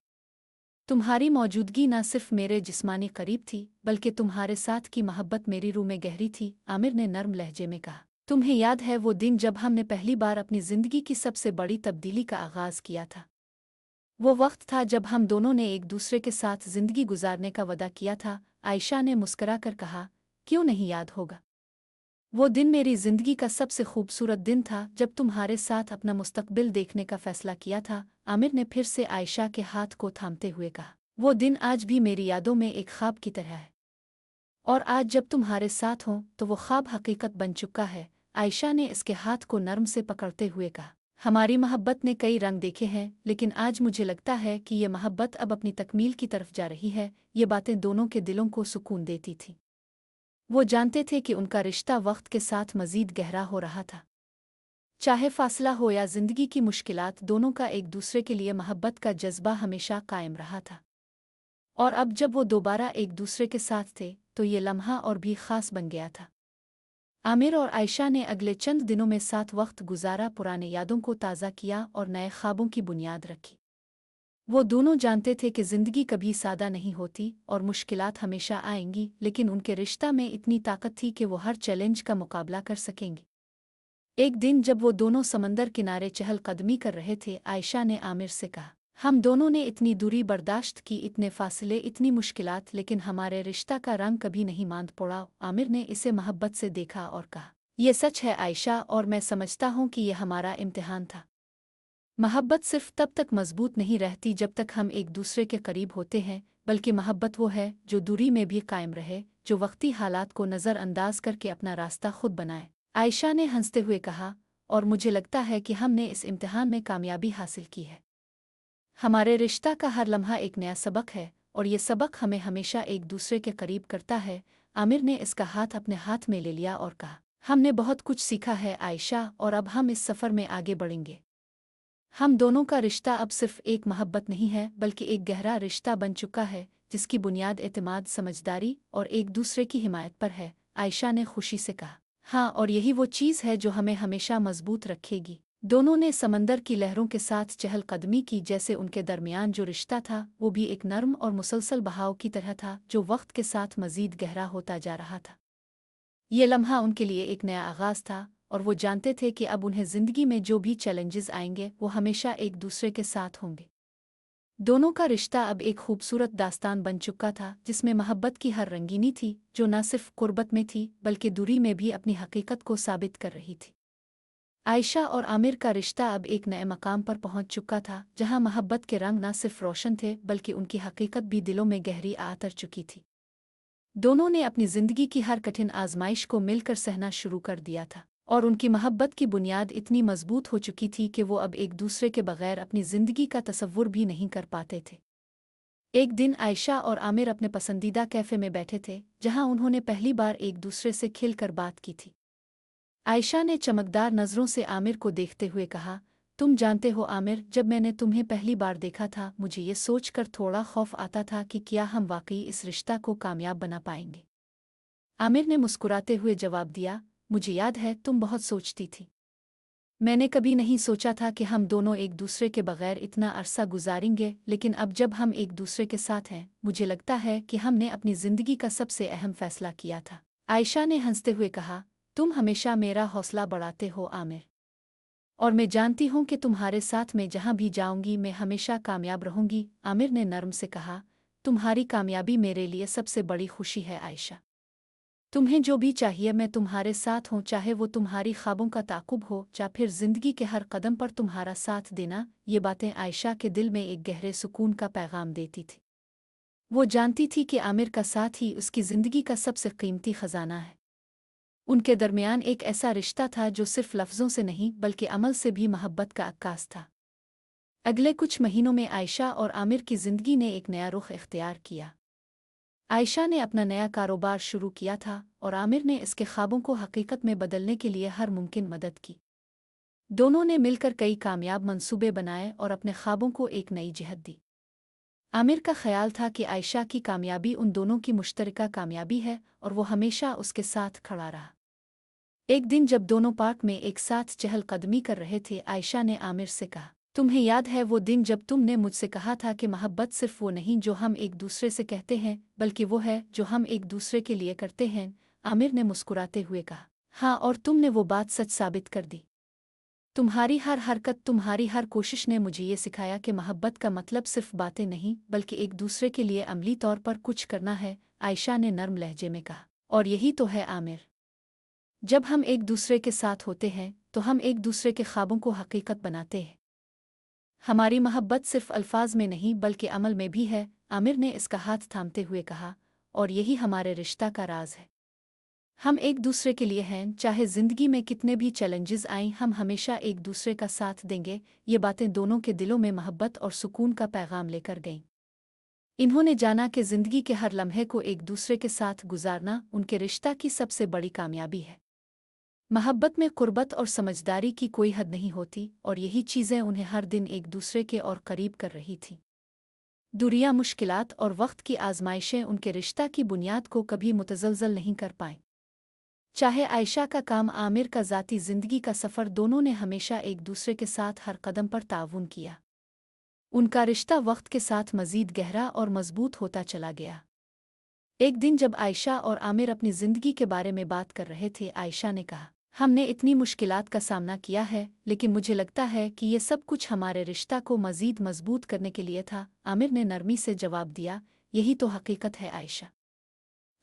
[SPEAKER 1] तुम्हारी मौजूदगी न सिर्फ मेरे जिस्मानी करीब थी बल्कि तुम्हारे साथ की मोहब्बत मेरी रूह में गहरी थी। आमिर ने नर्म लहजे में कहा, तुम्हें याद है वो दिन जब हमने पहली बार अपनी जिंदगी की सबसे बड़ी तब्दीली का आगाज़ किया था? वो वक्त था जब हम दोनों ने एक दूसरे के साथ जिंदगी गुजारने का वादा किया था। आयशा ने मुस्कुराकर कहा, क्यों नहीं याद होगा। वो दिन मेरी जिंदगी का सबसे खूबसूरत दिन था जब तुम्हारे साथ अपना मुस्तकबिल देखने का फैसला किया था। आमिर ने फिर से आयशा के हाथ को थामते हुए कहा, वो दिन आज भी मेरी यादों में एक ख्वाब की तरह है और आज जब तुम्हारे साथ हों तो वो ख्वाब हकीकत बन चुका है। आयशा ने इसके हाथ को नर्म से पकड़ते हुए कहा, हमारी मोहब्बत ने कई रंग देखे हैं, लेकिन आज मुझे लगता है कि ये मोहब्बत अब अपनी तकमील की तरफ जा रही है। ये बातें दोनों के दिलों को सुकून देती थीं। वो जानते थे कि उनका रिश्ता वक्त के साथ मज़ीद गहरा हो रहा था। चाहे फासला हो या जिंदगी की मुश्किलात, दोनों का एक दूसरे के लिए मोहब्बत का जज्बा हमेशा कायम रहा था। और अब जब वो दोबारा एक दूसरे के साथ थे तो ये लम्हा और भी ख़ास बन गया था। आमिर और आयशा ने अगले चंद दिनों में साथ वक्त गुजारा, पुराने यादों को ताज़ा किया और नए ख्वाबों की बुनियाद रखी। वो दोनों जानते थे कि ज़िंदगी कभी सादा नहीं होती और मुश्किलात हमेशा आएंगी, लेकिन उनके रिश्ता में इतनी ताकत थी कि वो हर चैलेंज का मुकाबला कर सकेंगे। एक दिन जब वो दोनों समंदर किनारे चहलकदमी कर रहे थे, आयशा ने आमिर से कहा, हम दोनों ने इतनी दूरी बर्दाश्त की, इतने फासले, इतनी मुश्किलात, लेकिन हमारे रिश्ता का रंग कभी नहीं मांद पड़ा। आमिर ने इसे मोहब्बत से देखा और कहा, यह सच है आयशा, और मैं समझता हूँ कि यह हमारा इम्तिहान था। मोहब्बत सिर्फ तब तक मजबूत नहीं रहती जब तक हम एक दूसरे के करीब होते हैं, बल्कि मोहब्बत वो है जो दूरी में भी कायम रहे, जो वक्ती हालात को नज़रअंदाज करके अपना रास्ता खुद बनाए। आयशा ने हंसते हुए कहा, और मुझे लगता है कि हमने इस इम्तिहान में कामयाबी हासिल की है। हमारे रिश्ता का हर लम्हा एक नया सबक है और ये सबक हमें हमेशा एक दूसरे के करीब करता है। आमिर ने इसका हाथ अपने हाथ में ले लिया और कहा, हमने बहुत कुछ सीखा है आयशा, और अब हम इस सफ़र में आगे बढ़ेंगे। हम दोनों का रिश्ता अब सिर्फ एक मोहब्बत नहीं है, बल्कि एक गहरा रिश्ता बन चुका है, जिसकी बुनियाद एतमाद, समझदारी और एक दूसरे की हिमायत पर है। आयशा ने खुशी से कहा, हाँ, और यही वो चीज़ है जो हमें हमेशा मजबूत रखेगी। दोनों ने समंदर की लहरों के साथ चहलकदमी की, जैसे उनके दरमियान जो रिश्ता था वो भी एक नर्म और मुसलसल बहाव की तरह था, जो वक्त के साथ मजीद गहरा होता जा रहा था। ये लम्हा उनके लिए एक नया आगाज़ था, और वो जानते थे कि अब उन्हें ज़िंदगी में जो भी चैलेंजेस आएंगे वो हमेशा एक दूसरे के साथ होंगे। दोनों का रिश्ता अब एक खूबसूरत दास्तान बन चुका था, जिसमें मोहब्बत की हर रंगीनी थी, जो न सिर्फ कुर्बत में थी बल्कि दूरी में भी अपनी हकीकत को साबित कर रही थी। आयशा और आमिर का रिश्ता अब एक नए मकाम पर पहुंच चुका था, जहां मोहब्बत के रंग न सिर्फ रोशन थे बल्कि उनकी हकीकत भी दिलों में गहरी आतर चुकी थी। दोनों ने अपनी जिंदगी की हर कठिन आजमाइश को मिलकर सहना शुरू कर दिया था, और उनकी मोहब्बत की बुनियाद इतनी मजबूत हो चुकी थी कि वो अब एक दूसरे के बगैर अपनी जिंदगी का तसव्वुर भी नहीं कर पाते थे। एक दिन आयशा और आमिर अपने पसंदीदा कैफे में बैठे थे, जहां उन्होंने पहली बार एक दूसरे से खिलकर बात की थी। आयशा ने चमकदार नज़रों से आमिर को देखते हुए कहा, तुम जानते हो आमिर, जब मैंने तुम्हें पहली बार देखा था मुझे ये सोचकर थोड़ा खौफ आता था कि क्या हम वाकई इस रिश्ता को कामयाब बना पाएंगे। आमिर ने मुस्कुराते हुए जवाब दिया, मुझे याद है तुम बहुत सोचती थी। मैंने कभी नहीं सोचा था कि हम दोनों एक दूसरे के बगैर इतना अरसा गुजारेंगे, लेकिन अब जब हम एक दूसरे के साथ हैं मुझे लगता है कि हमने अपनी ज़िंदगी का सबसे अहम फैसला किया था। आयशा ने हंसते हुए कहा, तुम हमेशा मेरा हौसला बढ़ाते हो आमिर, और मैं जानती हूँ कि तुम्हारे साथ मैं जहाँ भी जाऊंगी मैं हमेशा कामयाब रहूंगी। आमिर ने नर्म से कहा, तुम्हारी कामयाबी मेरे लिए सबसे बड़ी खुशी है आयशा। तुम्हें जो भी चाहिए मैं तुम्हारे साथ हूँ, चाहे वो तुम्हारी ख्वाबों का ताकुब हो या फिर जिंदगी के हर कदम पर तुम्हारा साथ देना। ये बातें आयशा के दिल में एक गहरे सुकून का पैगाम देती थी। वो जानती थी कि आमिर का साथ ही उसकी जिंदगी का सबसे कीमती खजाना है। उनके दरमियान एक ऐसा रिश्ता था जो सिर्फ लफ्ज़ों से नहीं बल्कि अमल से भी मोहब्बत का अक्कास था। अगले कुछ महीनों में आयशा और आमिर की जिंदगी ने एक नया रुख इख्तियार किया। आयशा ने अपना नया कारोबार शुरू किया था और आमिर ने इसके ख्वाबों को हकीकत में बदलने के लिए हर मुमकिन मदद की। दोनों ने मिलकर कई कामयाब मंसूबे बनाए और अपने ख्वाबों को एक नई जिहत दी। आमिर का ख्याल था कि आयशा की कामयाबी उन दोनों की मुश्तरका कामयाबी है, और वो हमेशा उसके साथ खड़ा रहा। एक दिन जब दोनों पार्क में एक साथ चहलकदमी कर रहे थे, आयशा ने आमिर से कहा, तुम्हें याद है वो दिन जब तुमने मुझसे कहा था कि मोहब्बत सिर्फ वो नहीं जो हम एक दूसरे से कहते हैं, बल्कि वो है जो हम एक दूसरे के लिए करते हैं। आमिर ने मुस्कुराते हुए कहा, हाँ, और तुमने वो बात सच साबित कर दी। तुम्हारी हर हरकत, तुम्हारी हर कोशिश ने मुझे ये सिखाया कि मोहब्बत का मतलब सिर्फ बातें नहीं बल्कि एक दूसरे के लिए अमली तौर पर कुछ करना है। आयशा ने नर्म लहजे में कहा, और यही तो है आमिर, जब हम एक दूसरे के साथ होते हैं तो हम एक दूसरे के ख्वाबों को हकीकत बनाते हैं। हमारी मोहब्बत सिर्फ अल्फाज में नहीं बल्कि अमल में भी है। आमिर ने इसका हाथ थामते हुए कहा, और यही हमारे रिश्ता का राज है। हम एक दूसरे के लिए हैं, चाहे जिंदगी में कितने भी चैलेंजेस आएं हम हमेशा एक दूसरे का साथ देंगे। ये बातें दोनों के दिलों में मोहब्बत और सुकून का पैगाम लेकर गईं। इन्होंने जाना कि जिंदगी के हर लम्हे को एक दूसरे के साथ गुजारना उनके रिश्ता की सबसे बड़ी कामयाबी है। मोहब्बत में कुर्बत और समझदारी की कोई हद नहीं होती, और यही चीज़ें उन्हें हर दिन एक दूसरे के और करीब कर रही थीं। दुनिया, मुश्किलात और वक्त की आजमाइशें उनके रिश्ता की बुनियाद को कभी मुतज़लज़ल नहीं कर पाईं। चाहे आयशा का काम, आमिर का ज़ाती ज़िंदगी का सफ़र, दोनों ने हमेशा एक दूसरे के साथ हर कदम पर ताउन किया। उनका रिश्ता वक्त के साथ मज़ीद गहरा और मजबूत होता चला गया। एक दिन जब आयशा और आमिर अपनी ज़िंदगी के बारे में बात कर रहे थे, आयशा ने कहा, हमने इतनी मुश्किलात का सामना किया है, लेकिन मुझे लगता है कि ये सब कुछ हमारे रिश्ता को मज़ीद मजबूत करने के लिए था। आमिर ने नरमी से जवाब दिया, यही तो हकीकत है आयशा।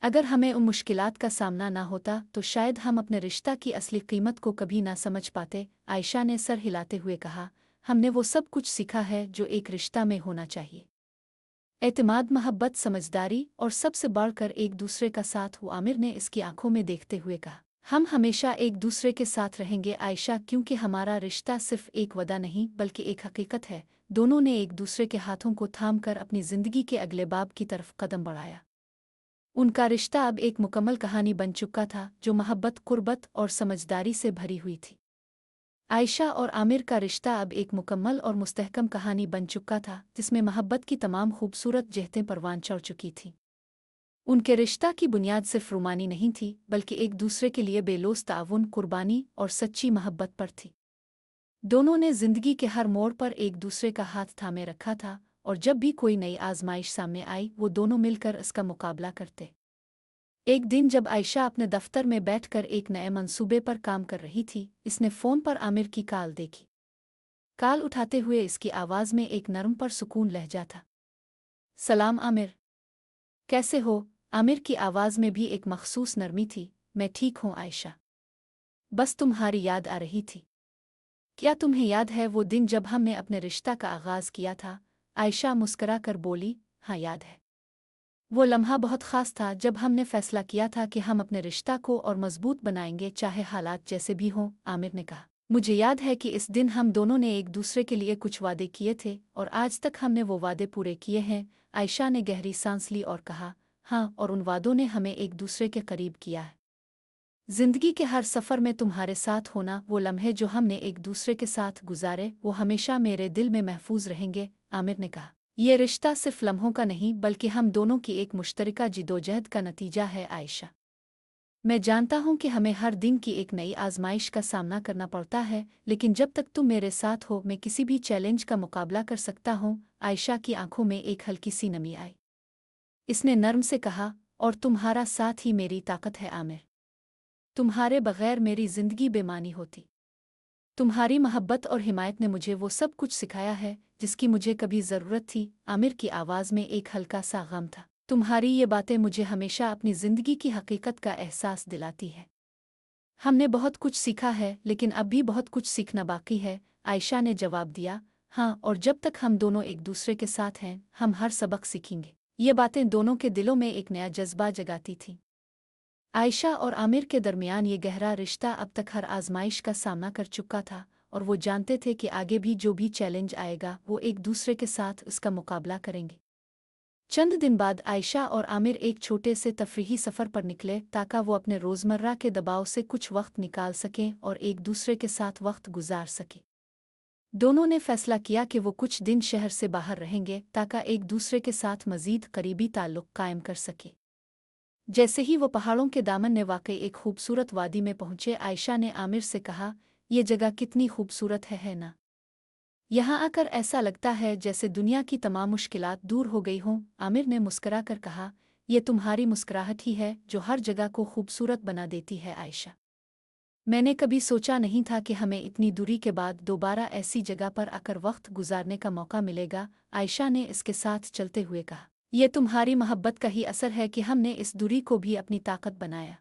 [SPEAKER 1] अगर हमें उन मुश्किलात का सामना ना होता तो शायद हम अपने रिश्ता की असली कीमत को कभी ना समझ पाते। आयशा ने सर हिलाते हुए कहा, हमने वो सब कुछ सीखा है जो एक रिश्ता में होना चाहिए, एतमाद, मोहब्बत, समझदारी और सबसे बढ़कर एक दूसरे का साथ। हो आमिर ने इसकी आंखों में देखते हुए कहा, हम हमेशा एक दूसरे के साथ रहेंगे आयशा, क्योंकि हमारा रिश्ता सिर्फ एक वदा नहीं बल्कि एक हकीकत है। दोनों ने एक दूसरे के हाथों को थाम कर अपनी जिंदगी के अगले बाब की तरफ कदम बढ़ाया। उनका रिश्ता अब एक मुकम्मल कहानी बन चुका था जो मोहब्बत, कुर्बत और समझदारी से भरी हुई थी। आयशा और आमिर का रिश्ता अब एक मुकम्मल और मुस्तहकम कहानी बन चुका था जिसमें मोहब्बत की तमाम खूबसूरत जहतें परवान चढ़ चुकी थीं। उनके रिश्ता की बुनियाद सिर्फ रूमानी नहीं थी बल्कि एक दूसरे के लिए बेलौस ताउन, कुर्बानी और सच्ची मोहब्बत पर थी। दोनों ने जिंदगी के हर मोड़ पर एक दूसरे का हाथ थामे रखा था और जब भी कोई नई आजमाइश सामने आई वो दोनों मिलकर इसका मुकाबला करते। एक दिन जब आयशा अपने दफ्तर में बैठकर एक नए मंसूबे पर काम कर रही थी, इसने फ़ोन पर आमिर की कॉल देखी। कॉल उठाते हुए इसकी आवाज़ में एक नरम पर सुकून लहजा था। सलाम आमिर, कैसे हो? आमिर की आवाज़ में भी एक मखसूस नरमी थी। मैं ठीक हूँ आयशा, बस तुम्हारी याद आ रही थी। क्या तुम्हें याद है वो दिन जब हमने अपने रिश्ता का आगाज़ किया था? आयशा मुस्करा कर बोली, हाँ याद है। वो लम्हा बहुत ख़ास था जब हमने फ़ैसला किया था कि हम अपने रिश्ता को और मज़बूत बनाएंगे चाहे हालात जैसे भी हों, आमिर ने कहा। मुझे याद है कि इस दिन हम दोनों ने एक दूसरे के लिए कुछ वादे किए थे और आज तक हमने वो वादे पूरे किए हैं। आयशा ने गहरी सांस ली और कहा, हाँ, और उन वादों ने हमें एक दूसरे के करीब किया है। जिंदगी के हर सफ़र में तुम्हारे साथ होना, वो लम्हे जो हमने एक दूसरे के साथ गुजारे, वो हमेशा मेरे दिल में महफूज रहेंगे, आमिर ने कहा। ये रिश्ता सिर्फ लम्हों का नहीं बल्कि हम दोनों की एक मुश्तरका जिदोजहद का नतीजा है आयशा। मैं जानता हूँ कि हमें हर दिन की एक नई आजमाइश का सामना करना पड़ता है, लेकिन जब तक तुम मेरे साथ हो मैं किसी भी चैलेंज का मुकाबला कर सकता हूँ। आयशा की आंखों में एक हल्की सी नमी आई। इसने नर्म से कहा, और तुम्हारा साथ ही मेरी ताकत है आमिर। तुम्हारे बगैर मेरी जिंदगी बेमानी होती। तुम्हारी मोहब्बत और हिमायत ने मुझे वो सब कुछ सिखाया है जिसकी मुझे कभी ज़रूरत थी। आमिर की आवाज़ में एक हल्का सा गम था। तुम्हारी ये बातें मुझे हमेशा अपनी ज़िंदगी की हकीकत का एहसास दिलाती है। हमने बहुत कुछ सीखा है लेकिन अब भी बहुत कुछ सीखना बाकी है, आयशा ने जवाब दिया। हाँ, और जब तक हम दोनों एक दूसरे के साथ हैं हम हर सबक सीखेंगे। ये बातें दोनों के दिलों में एक नया जज्बा जगाती थीं। आयशा और आमिर के दरमियान ये गहरा रिश्ता अब तक हर आजमाइश का सामना कर चुका था और वो जानते थे कि आगे भी जो भी चैलेंज आएगा वो एक दूसरे के साथ उसका मुकाबला करेंगे। चंद दिन बाद आयशा और आमिर एक छोटे से तफरीही सफ़र पर निकले ताकि वो अपने रोज़मर्रा के दबाव से कुछ वक्त निकाल सकें और एक दूसरे के साथ वक्त गुजार सकें। दोनों ने फैसला किया कि वो कुछ दिन शहर से बाहर रहेंगे ताकि एक दूसरे के साथ मज़ीद करीबी ताल्लुक़ कायम कर सके। जैसे ही वो पहाड़ों के दामन ने वाकई एक खूबसूरत वादी में पहुंचे, आयशा ने आमिर से कहा, ये जगह कितनी खूबसूरत है ना? यहाँ आकर ऐसा लगता है जैसे दुनिया की तमाम मुश्किलात दूर हो गई हों। आमिर ने मुस्करा कर कहा, ये तुम्हारी मुस्कुराहट ही है जो हर जगह को खूबसूरत बना देती है आयशा। मैंने कभी सोचा नहीं था कि हमें इतनी दूरी के बाद दोबारा ऐसी जगह पर आकर वक्त गुजारने का मौका मिलेगा, आयशा ने इसके साथ चलते हुए कहा। ये तुम्हारी मोहब्बत का ही असर है कि हमने इस दूरी को भी अपनी ताकत बनाया।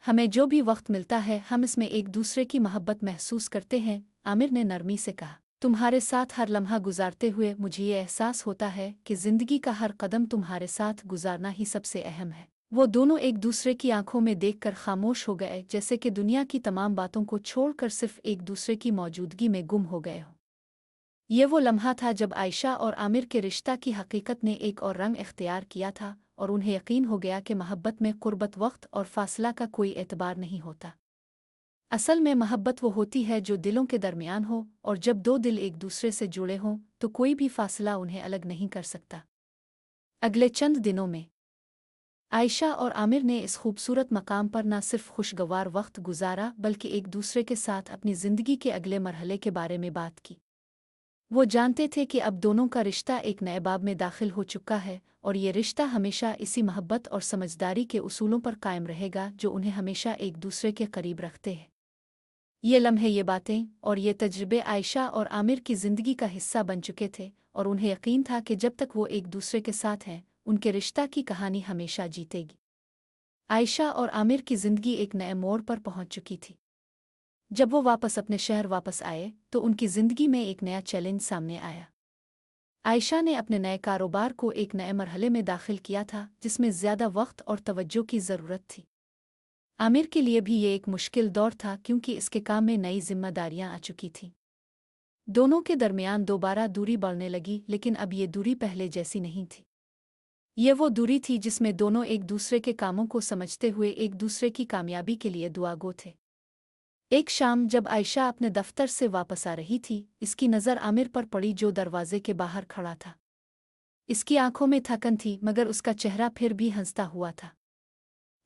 [SPEAKER 1] हमें जो भी वक्त मिलता है हम इसमें एक दूसरे की मोहब्बत महसूस करते हैं, आमिर ने नरमी से कहा। तुम्हारे साथ हर लम्हा गुजारते हुए मुझे ये एहसास होता है कि ज़िंदगी का हर कदम तुम्हारे साथ गुजारना ही सबसे अहम है। वो दोनों एक दूसरे की आंखों में देखकर खामोश हो गए, जैसे कि दुनिया की तमाम बातों को छोड़कर सिर्फ एक दूसरे की मौजूदगी में गुम हो गए हों। ये वो लम्हा था जब आयशा और आमिर के रिश्ता की हकीकत ने एक और रंग इख्तियार किया था और उन्हें यकीन हो गया कि मोहब्बत में कुर्बत, वक्त और फासला का कोई एतबार नहीं होता। असल में मोहब्बत वो होती है जो दिलों के दरमियान हो, और जब दो दिल एक दूसरे से जुड़े हों तो कोई भी फासला उन्हें अलग नहीं कर सकता। अगले चंद दिनों में आयशा और आमिर ने इस खूबसूरत मकाम पर न सिर्फ खुशगवार वक्त गुजारा बल्कि एक दूसरे के साथ अपनी ज़िंदगी के अगले मरहले के बारे में बात की। वो जानते थे कि अब दोनों का रिश्ता एक नए बाब में दाखिल हो चुका है और ये रिश्ता हमेशा इसी मोहब्बत और समझदारी के उसूलों पर कायम रहेगा जो उन्हें हमेशा एक दूसरे के करीब रखते हैं। ये लम्हे, ये बातें और ये तजुर्बे आयशा और आमिर की ज़िंदगी का हिस्सा बन चुके थे और उन्हें यकीन था कि जब तक वो एक दूसरे के साथ हैं उनके रिश्ता की कहानी हमेशा जीतेगी। आयशा और आमिर की ज़िंदगी एक नए मोड़ पर पहुंच चुकी थी। जब वो वापस अपने शहर वापस आए तो उनकी ज़िंदगी में एक नया चैलेंज सामने आया। आयशा ने अपने नए कारोबार को एक नए मरहले में दाखिल किया था जिसमें ज़्यादा वक्त और तवज्जो की ज़रूरत थी। आमिर के लिए भी ये एक मुश्किल दौर था क्योंकि इसके काम में नई जिम्मेदारियां आ चुकी थीं। दोनों के दरमियान दोबारा दूरी बढ़ने लगी, लेकिन अब ये दूरी पहले जैसी नहीं थी। ये वो दूरी थी जिसमें दोनों एक दूसरे के कामों को समझते हुए एक दूसरे की कामयाबी के लिए दुआगो थे। एक शाम जब आयशा अपने दफ्तर से वापस आ रही थी, इसकी नज़र आमिर पर पड़ी जो दरवाजे के बाहर खड़ा था। इसकी आंखों में थकन थी मगर उसका चेहरा फिर भी हंसता हुआ था।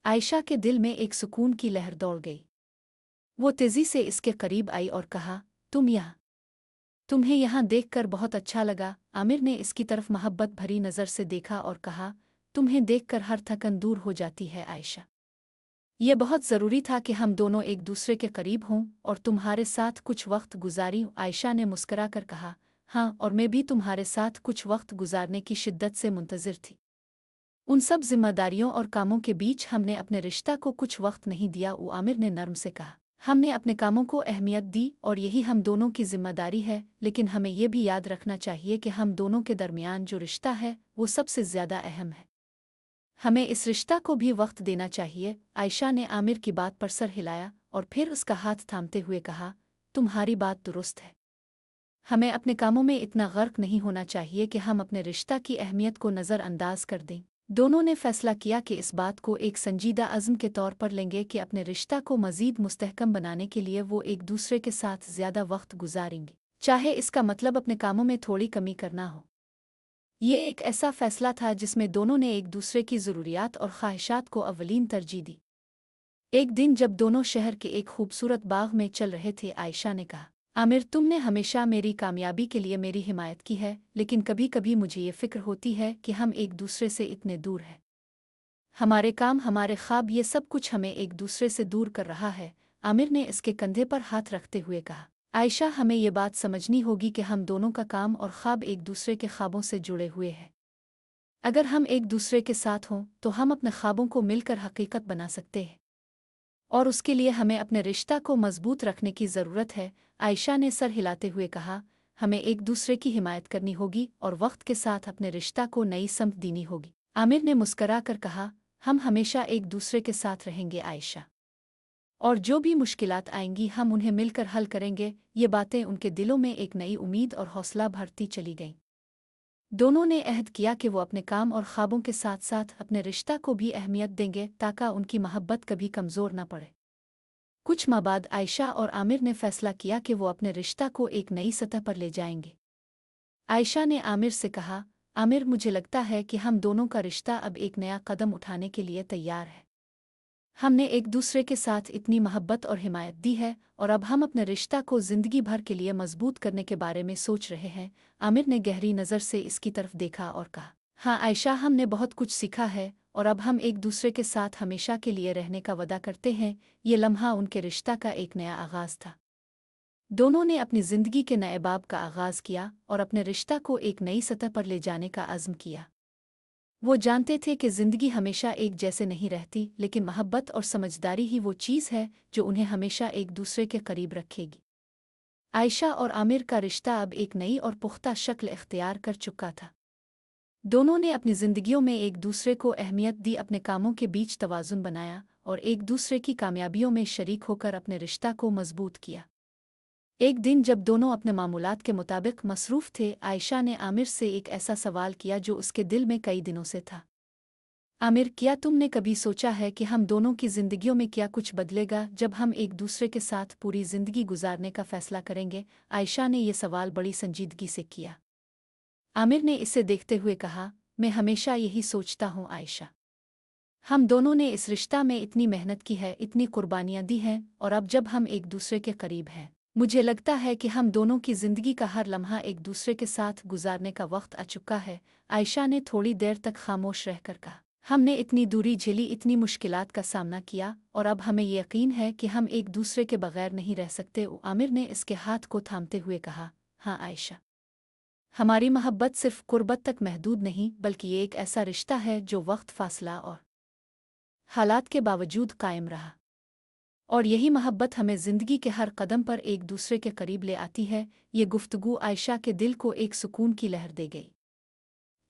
[SPEAKER 1] आयशा के दिल में एक सुकून की लहर दौड़ गई। वो तेजी से इसके करीब आई और कहा, तुम यहाँ? तुम्हें यहाँ देखकर बहुत अच्छा लगा। आमिर ने इसकी तरफ मोहब्बत भरी नज़र से देखा और कहा, तुम्हें देखकर हर थकन दूर हो जाती है आयशा। ये बहुत ज़रूरी था कि हम दोनों एक दूसरे के करीब हों और तुम्हारे साथ कुछ वक्त गुजारी। आयशा ने मुस्कुराकर कहा, हाँ, और मैं भी तुम्हारे साथ कुछ वक्त गुजारने की शिद्दत से मुंतज़िर थी। उन सब जिम्मेदारियों और कामों के बीच हमने अपने रिश्ता को कुछ वक्त नहीं दिया। आमिर ने नर्म से कहा, हमने अपने कामों को अहमियत दी और यही हम दोनों की जिम्मेदारी है, लेकिन हमें यह भी याद रखना चाहिए कि हम दोनों के दरमियान जो रिश्ता है वो सबसे ज़्यादा अहम है। हमें इस रिश्ता को भी वक्त देना चाहिए। आयशा ने आमिर की बात पर सर हिलाया और फिर उसका हाथ थामते हुए कहा, तुम्हारी बात दुरुस्त है। हमें अपने कामों में इतना गर्क नहीं होना चाहिए कि हम अपने रिश्ता की अहमियत को नज़रअंदाज कर दें। दोनों ने फैसला किया कि इस बात को एक संजीदा अज़्म के तौर पर लेंगे कि अपने रिश्ता को मज़ीद मुस्तहकम बनाने के लिए वो एक दूसरे के साथ ज़्यादा वक्त गुजारेंगे, चाहे इसका मतलब अपने कामों में थोड़ी कमी करना हो। ये एक ऐसा फैसला था जिसमें दोनों ने एक दूसरे की ज़रूरियात और ख्वाहिशात को अव्वलीन तरजीह दी। एक दिन जब दोनों शहर के एक खूबसूरत बाग में चल रहे थे, आयशा ने कहा, आमिर, तुमने हमेशा मेरी कामयाबी के लिए मेरी हिमायत की है, लेकिन कभी कभी मुझे ये फ़िक्र होती है कि हम एक दूसरे से इतने दूर हैं। हमारे काम, हमारे ख्वाब, ये सब कुछ हमें एक दूसरे से दूर कर रहा है। आमिर ने इसके कंधे पर हाथ रखते हुए कहा, आयशा, हमें ये बात समझनी होगी कि हम दोनों का काम और ख्वाब एक दूसरे के ख्वाबों से जुड़े हुए हैं। अगर हम एक दूसरे के साथ हों तो हम अपने ख्वाबों को मिलकर हकीकत बना सकते हैं, और उसके लिए हमें अपने रिश्ता को मजबूत रखने की ज़रूरत है। आयशा ने सर हिलाते हुए कहा, हमें एक दूसरे की हिमायत करनी होगी और वक्त के साथ अपने रिश्ता को नई समत देनी होगी। आमिर ने मुस्करा कर कहा, हम हमेशा एक दूसरे के साथ रहेंगे आयशा, और जो भी मुश्किलात आएंगी हम उन्हें मिलकर हल करेंगे। ये बातें उनके दिलों में एक नई उम्मीद और हौसला भरती चली गईं। दोनों ने अहद किया कि वो अपने काम और ख्वाबों के साथ साथ अपने रिश्ता को भी अहमियत देंगे ताकि उनकी मोहब्बत कभी कमज़ोर न पड़े। कुछ माह बाद आयशा और आमिर ने फैसला किया कि वो अपने रिश्ता को एक नई सतह पर ले जाएंगे। आयशा ने आमिर से कहा, आमिर, मुझे लगता है कि हम दोनों का रिश्ता अब एक नया कदम उठाने के लिए तैयार है। हमने एक दूसरे के साथ इतनी मोहब्बत और हिमायत दी है और अब हम अपने रिश्ता को ज़िंदगी भर के लिए मजबूत करने के बारे में सोच रहे हैं। आमिर ने गहरी नज़र से इसकी तरफ देखा और कहा, हाँ आयशा, हमने बहुत कुछ सीखा है और अब हम एक दूसरे के साथ हमेशा के लिए रहने का वादा करते हैं। ये लम्हा उनके रिश्ता का एक नया आगाज़ था। दोनों ने अपनी ज़िंदगी के नए बाब का आगाज़ किया और अपने रिश्ता को एक नई सतह पर ले जाने का अज़्म किया। वो जानते थे कि ज़िंदगी हमेशा एक जैसे नहीं रहती, लेकिन मोहब्बत और समझदारी ही वो चीज़ है जो उन्हें हमेशा एक दूसरे के करीब रखेगी। आयशा और आमिर का रिश्ता अब एक नई और पुख्ता शक्ल इख्तियार कर चुका था। दोनों ने अपनी ज़िंदगियों में एक दूसरे को अहमियत दी, अपने कामों के बीच तवाज़ुन बनाया और एक दूसरे की कामयाबियों में शरीक होकर अपने रिश्ता को मजबूत किया। एक दिन जब दोनों अपने मामूलात के मुताबिक मसरूफ़ थे, आयशा ने आमिर से एक ऐसा सवाल किया जो उसके दिल में कई दिनों से था। आमिर, क्या तुमने कभी सोचा है कि हम दोनों की ज़िंदगियों में क्या कुछ बदलेगा जब हम एक दूसरे के साथ पूरी ज़िंदगी गुजारने का फ़ैसला करेंगे? आयशा ने यह सवाल बड़ी संजीदगी से किया। आमिर ने इसे देखते हुए कहा, मैं हमेशा यही सोचता हूँ आयशा। हम दोनों ने इस रिश्ता में इतनी मेहनत की है, इतनी कुर्बानियाँ दी हैं, और अब जब हम एक दूसरे के करीब हैं, मुझे लगता है कि हम दोनों की ज़िंदगी का हर लम्हा एक दूसरे के साथ गुजारने का वक्त आ चुका है। आयशा ने थोड़ी देर तक खामोश रहकर कहा, हमने इतनी दूरी झेली, इतनी मुश्किलात का सामना किया, और अब हमें यकीन है कि हम एक दूसरे के बगैर नहीं रह सकते। आमिर ने इसके हाथ को थामते हुए कहा, हाँ आयशा, हमारी मोहब्बत सिर्फ कुर्बत तक महदूद नहीं, बल्कि ये एक ऐसा रिश्ता है जो वक्त, फासला और हालात के बावजूद कायम रहा, और यही मोहब्बत हमें ज़िंदगी के हर कदम पर एक दूसरे के करीब ले आती है। ये गुफ्तगू आयशा के दिल को एक सुकून की लहर दे गई।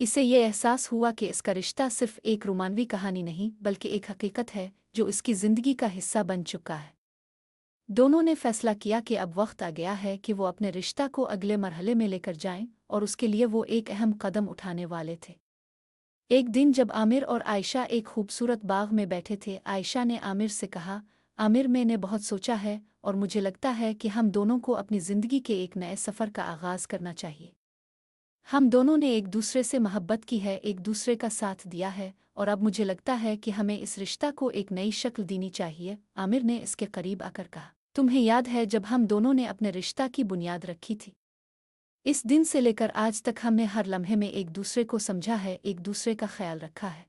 [SPEAKER 1] इसे ये एहसास हुआ कि इसका रिश्ता सिर्फ एक रोमानवी कहानी नहीं, बल्कि एक हकीकत है जो इसकी ज़िंदगी का हिस्सा बन चुका है। दोनों ने फैसला किया कि अब वक्त आ गया है कि वो अपने रिश्ता को अगले मरहले में लेकर जाएं, और उसके लिए वो एक अहम कदम उठाने वाले थे। एक दिन जब आमिर और आयशा एक खूबसूरत बाग में बैठे थे, आयशा ने आमिर से कहा, आमिर, मैंने बहुत सोचा है और मुझे लगता है कि हम दोनों को अपनी ज़िंदगी के एक नए सफ़र का आगाज़ करना चाहिए। हम दोनों ने एक दूसरे से मोहब्बत की है, एक दूसरे का साथ दिया है, और अब मुझे लगता है कि हमें इस रिश्ता को एक नई शक्ल देनी चाहिए। आमिर ने इसके करीब आकर कहा, तुम्हें याद है जब हम दोनों ने अपने रिश्ता की बुनियाद रखी थी? इस दिन से लेकर आज तक हमने हर लम्हे में एक दूसरे को समझा है, एक दूसरे का ख्याल रखा है।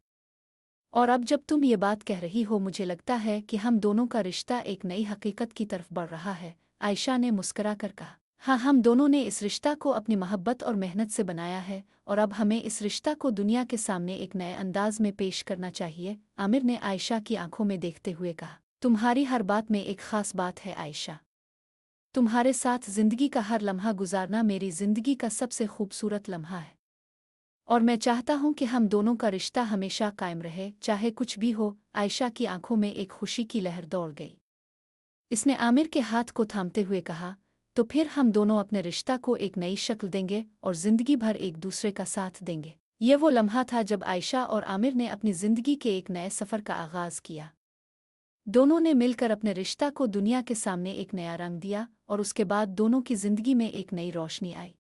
[SPEAKER 1] और अब जब तुम ये बात कह रही हो, मुझे लगता है कि हम दोनों का रिश्ता एक नई हकीकत की तरफ बढ़ रहा है। आयशा ने मुस्कुरा कर कहा, हाँ, हम दोनों ने इस रिश्ता को अपनी मोहब्बत और मेहनत से बनाया है, और अब हमें इस रिश्ता को दुनिया के सामने एक नए अंदाज में पेश करना चाहिए। आमिर ने आयशा की आंखों में देखते हुए कहा, तुम्हारी हर बात में एक खास बात है आयशा। तुम्हारे साथ जिंदगी का हर लम्हा गुजारना मेरी जिंदगी का सबसे खूबसूरत लम्हा है, और मैं चाहता हूं कि हम दोनों का रिश्ता हमेशा कायम रहे, चाहे कुछ भी हो। आयशा की आंखों में एक खुशी की लहर दौड़ गई। इसने आमिर के हाथ को थामते हुए कहा, तो फिर हम दोनों अपने रिश्ता को एक नई शक्ल देंगे और जिंदगी भर एक दूसरे का साथ देंगे। ये वो लम्हा था जब आयशा और आमिर ने अपनी जिंदगी के एक नए सफ़र का आगाज़ किया। दोनों ने मिलकर अपने रिश्ता को दुनिया के सामने एक नया रंग दिया, और उसके बाद दोनों की जिंदगी में एक नई रोशनी आई।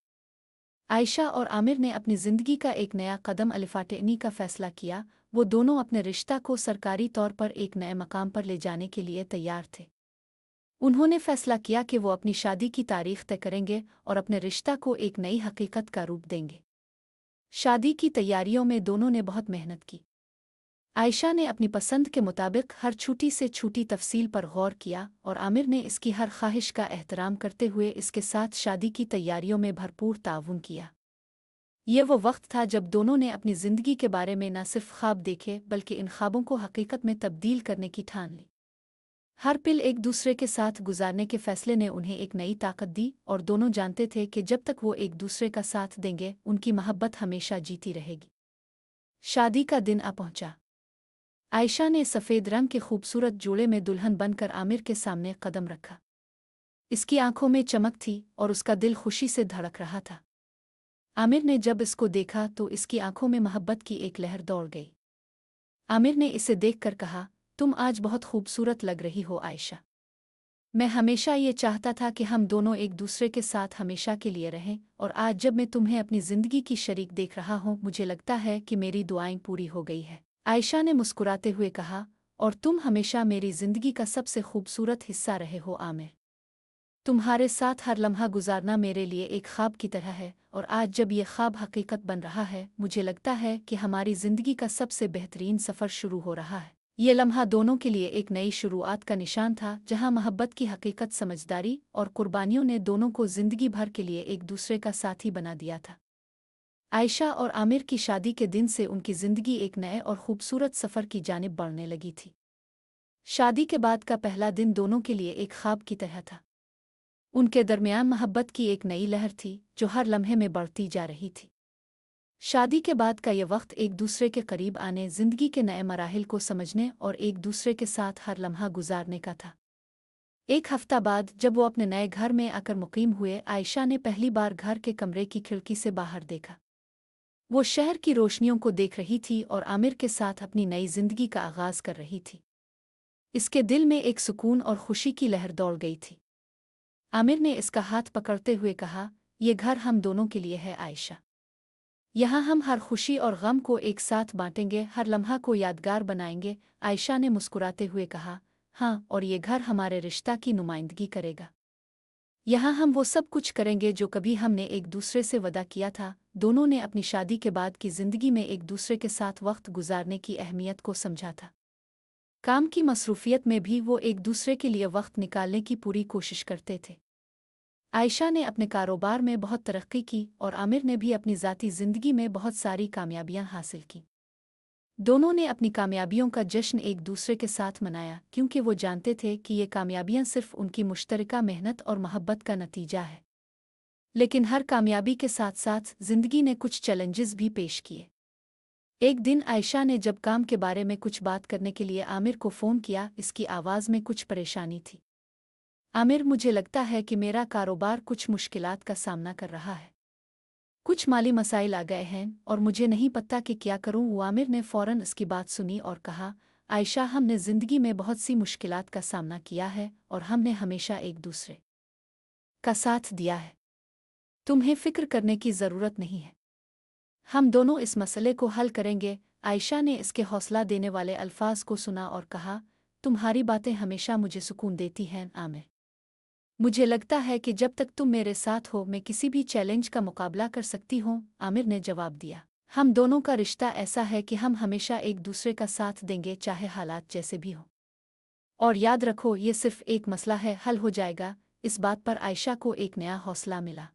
[SPEAKER 1] आयशा और आमिर ने अपनी जिंदगी का एक नया कदम अलिफाटेनी का फैसला किया। वो दोनों अपने रिश्ता को सरकारी तौर पर एक नए मकाम पर ले जाने के लिए तैयार थे। उन्होंने फैसला किया कि वो अपनी शादी की तारीख तय करेंगे और अपने रिश्ता को एक नई हकीकत का रूप देंगे। शादी की तैयारियों में दोनों ने बहुत मेहनत की। आयशा ने अपनी पसंद के मुताबिक हर छोटी से छोटी तफसील पर गौर किया, और आमिर ने इसकी हर ख्वाहिश का एहतराम करते हुए इसके साथ शादी की तैयारियों में भरपूर ताउन किया। ये वो वक्त था जब दोनों ने अपनी ज़िंदगी के बारे में न सिर्फ ख्वाब देखे, बल्कि इन ख्वाबों को हकीकत में तब्दील करने की ठान ली। हर पल एक दूसरे के साथ गुजारने के फैसले ने उन्हें एक नई ताकत दी, और दोनों जानते थे कि जब तक वो एक दूसरे का साथ देंगे, उनकी मोहब्बत हमेशा जीती रहेगी। शादी का दिन आ पहुंचा। आयशा ने सफ़ेद रंग के खूबसूरत जोड़े में दुल्हन बनकर आमिर के सामने कदम रखा। इसकी आंखों में चमक थी और उसका दिल खुशी से धड़क रहा था। आमिर ने जब इसको देखा तो इसकी आंखों में मोहब्बत की एक लहर दौड़ गई। आमिर ने इसे देखकर कहा, तुम आज बहुत खूबसूरत लग रही हो आयशा। मैं हमेशा ये चाहता था कि हम दोनों एक दूसरे के साथ हमेशा के लिए रहें, और आज जब मैं तुम्हें अपनी ज़िंदगी की शरीक देख रहा हूँ, मुझे लगता है कि मेरी दुआएं पूरी हो गई है। आयशा ने मुस्कुराते हुए कहा, और तुम हमेशा मेरी ज़िंदगी का सबसे खूबसूरत हिस्सा रहे हो आमिर। तुम्हारे साथ हर लम्हा गुजारना मेरे लिए एक ख्वाब की तरह है, और आज जब ये ख्वाब हकीकत बन रहा है, मुझे लगता है कि हमारी ज़िंदगी का सबसे बेहतरीन सफ़र शुरू हो रहा है। ये लम्हा दोनों के लिए एक नई शुरुआत का निशान था, जहां मोहब्बत की हकीकत, समझदारी और कुर्बानियों ने दोनों को ज़िंदगी भर के लिए एक दूसरे का साथी बना दिया था। आयशा और आमिर की शादी के दिन से उनकी ज़िंदगी एक नए और खूबसूरत सफ़र की जानिब बढ़ने लगी थी। शादी के बाद का पहला दिन दोनों के लिए एक ख्वाब की तरह था। उनके दरमियान मोहब्बत की एक नई लहर थी, जो हर लम्हे में बढ़ती जा रही थी। शादी के बाद का ये वक्त एक दूसरे के करीब आने, ज़िंदगी के नए मराहिल को समझने और एक दूसरे के साथ हर लम्हा गुजारने का था। एक हफ्ता बाद जब वो अपने नए घर में आकर मुकीम हुए, आयशा ने पहली बार घर के कमरे की खिड़की से बाहर देखा। वो शहर की रोशनियों को देख रही थी और आमिर के साथ अपनी नई ज़िंदगी का आगाज़ कर रही थी। इसके दिल में एक सुकून और खुशी की लहर दौड़ गई थी। आमिर ने इसका हाथ पकड़ते हुए कहा, ये घर हम दोनों के लिए है आयशा। यहाँ हम हर खुशी और गम को एक साथ बांटेंगे, हर लम्हा को यादगार बनाएंगे। आयशा ने मुस्कुराते हुए कहा, हाँ, और ये घर हमारे रिश्ता की नुमाइंदगी करेगा। यहाँ हम वो सब कुछ करेंगे जो कभी हमने एक दूसरे से वादा किया था। दोनों ने अपनी शादी के बाद की ज़िंदगी में एक दूसरे के साथ वक्त गुजारने की अहमियत को समझा था। काम की मसरूफियत में भी वो एक दूसरे के लिए वक्त निकालने की पूरी कोशिश करते थे। आयशा ने अपने कारोबार में बहुत तरक्की की और आमिर ने भी अपनी ज़ाती ज़िंदगी में बहुत सारी कामयाबियां हासिल की। दोनों ने अपनी कामयाबियों का जश्न एक दूसरे के साथ मनाया, क्योंकि वो जानते थे कि ये कामयाबियां सिर्फ उनकी मुश्तरका मेहनत और मोहब्बत का नतीजा है। लेकिन हर कामयाबी के साथ साथ ज़िंदगी ने कुछ चैलेंजेस भी पेश किए। एक दिन आयशा ने जब काम के बारे में कुछ बात करने के लिए आमिर को फ़ोन किया, इसकी आवाज़ में कुछ परेशानी थी। आमिर, मुझे लगता है कि मेरा कारोबार कुछ मुश्किलात का सामना कर रहा है। कुछ माली मसाइल आ गए हैं और मुझे नहीं पता कि क्या करूं। वो आमिर ने फ़ौरन उसकी बात सुनी और कहा, आयशा, हमने ज़िंदगी में बहुत सी मुश्किलात का सामना किया है और हमने हमेशा एक दूसरे का साथ दिया है। तुम्हें फ़िक्र करने की ज़रूरत नहीं है। हम दोनों इस मसले को हल करेंगे। आयशा ने इसके हौसला देने वाले अल्फाज को सुना और कहा, तुम्हारी बातें हमेशा मुझे सुकून देती हैं आमिर। मुझे लगता है कि जब तक तुम मेरे साथ हो मैं किसी भी चैलेंज का मुकाबला कर सकती हूँ, आमिर ने जवाब दिया। हम दोनों का रिश्ता ऐसा है कि हम हमेशा एक दूसरे का साथ देंगे, चाहे हालात जैसे भी हों। और याद रखो, ये सिर्फ एक मसला है, हल हो जाएगा। इस बात पर आयशा को एक नया हौसला मिला।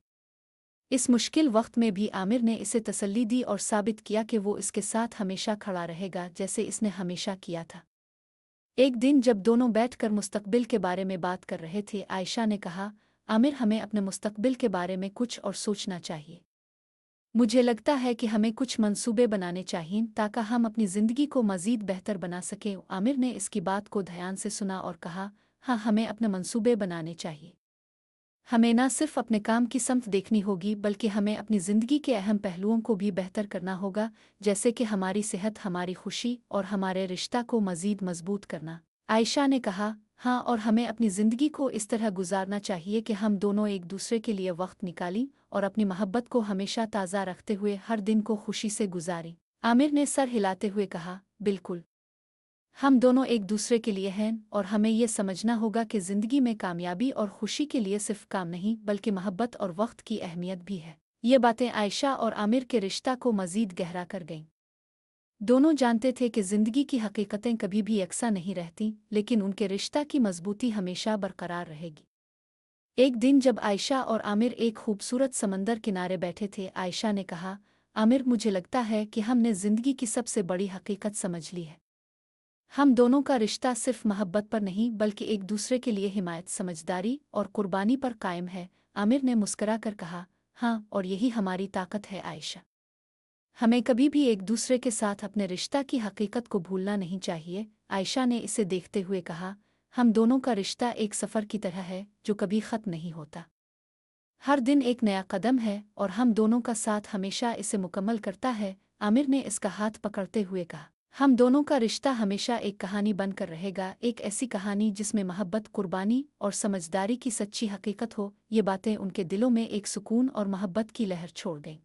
[SPEAKER 1] इस मुश्किल वक्त में भी आमिर ने इसे तसल्ली दी और साबित किया कि वो इसके साथ हमेशा खड़ा रहेगा, जैसे इसने हमेशा किया था। एक दिन जब दोनों बैठकर मुस्तकबिल के बारे में बात कर रहे थे, आयशा ने कहा, आमिर, हमें अपने मुस्तकबिल के बारे में कुछ और सोचना चाहिए। मुझे लगता है कि हमें कुछ मंसूबे बनाने चाहिए ताकि हम अपनी ज़िंदगी को मज़ीद बेहतर बना सकें। आमिर ने इसकी बात को ध्यान से सुना और कहा, हाँ, हमें अपने मंसूबे बनाने चाहिए। हमें न सिर्फ अपने काम की समत देखनी होगी, बल्कि हमें अपनी ज़िंदगी के अहम पहलुओं को भी बेहतर करना होगा, जैसे कि हमारी सेहत, हमारी खुशी और हमारे रिश्ता को मज़ीद मजबूत करना। आयशा ने कहा, हाँ, और हमें अपनी ज़िंदगी को इस तरह गुजारना चाहिए कि हम दोनों एक दूसरे के लिए वक्त निकालें और अपनी मोहब्बत को हमेशा ताज़ा रखते हुए हर दिन को खुशी से गुजारें। आमिर ने सर हिलाते हुए कहा, बिल्कुल। हम दोनों एक दूसरे के लिए हैं और हमें यह समझना होगा कि ज़िंदगी में कामयाबी और खुशी के लिए सिर्फ काम नहीं, बल्कि मोहब्बत और वक्त की अहमियत भी है। ये बातें आयशा और आमिर के रिश्ता को मज़ीद गहरा कर गईं। दोनों जानते थे कि ज़िंदगी की हकीकतें कभी भी यकसा नहीं रहती, लेकिन उनके रिश्ता की मजबूती हमेशा बरकरार रहेगी। एक दिन जब आयशा और आमिर एक खूबसूरत समंदर किनारे बैठे थे, आयशा ने कहा, आमिर, मुझे लगता है कि हमने ज़िंदगी की सबसे बड़ी हकीकत समझ ली है। हम दोनों का रिश्ता सिर्फ मोहब्बत पर नहीं, बल्कि एक दूसरे के लिए हिमायत, समझदारी और कुर्बानी पर कायम है। आमिर ने मुस्करा कर कहा, हाँ, और यही हमारी ताकत है आयशा। हमें कभी भी एक दूसरे के साथ अपने रिश्ता की हकीकत को भूलना नहीं चाहिए। आयशा ने इसे देखते हुए कहा, हम दोनों का रिश्ता एक सफ़र की तरह है जो कभी ख़त्म नहीं होता। हर दिन एक नया कदम है और हम दोनों का साथ हमेशा इसे मुकम्मल करता है। आमिर ने इसका हाथ पकड़ते हुए कहा, हम दोनों का रिश्ता हमेशा एक कहानी बनकर रहेगा, एक ऐसी कहानी जिसमें मोहब्बत, कुर्बानी और समझदारी की सच्ची हकीकत हो। ये बातें उनके दिलों में एक सुकून और मोहब्बत की लहर छोड़ गईं।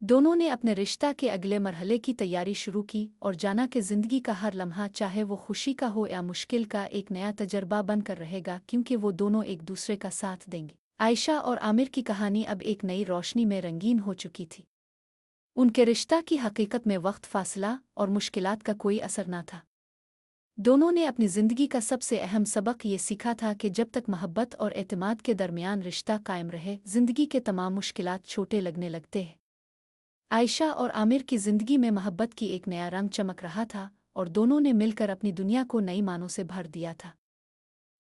[SPEAKER 1] दोनों ने अपने रिश्ता के अगले मरहले की तैयारी शुरू की और जाना कि ज़िंदगी का हर लम्हा, चाहे वो खुशी का हो या मुश्किल का, एक नया तजर्बा बनकर रहेगा, क्योंकि वो दोनों एक दूसरे का साथ देंगे। आयशा और आमिर की कहानी अब एक नई रोशनी में रंगीन हो चुकी थी। उनके रिश्ता की हकीकत में वक्त, फासला और मुश्किलात का कोई असर न था। दोनों ने अपनी ज़िंदगी का सबसे अहम सबक ये सीखा था कि जब तक मोहब्बत और एतमाद के दरमियान रिश्ता कायम रहे, ज़िंदगी के तमाम मुश्किलात छोटे लगने लगते हैं। आयशा और आमिर की ज़िंदगी में मोहब्बत की एक नया रंग चमक रहा था और दोनों ने मिलकर अपनी दुनिया को नई मानों से भर दिया था।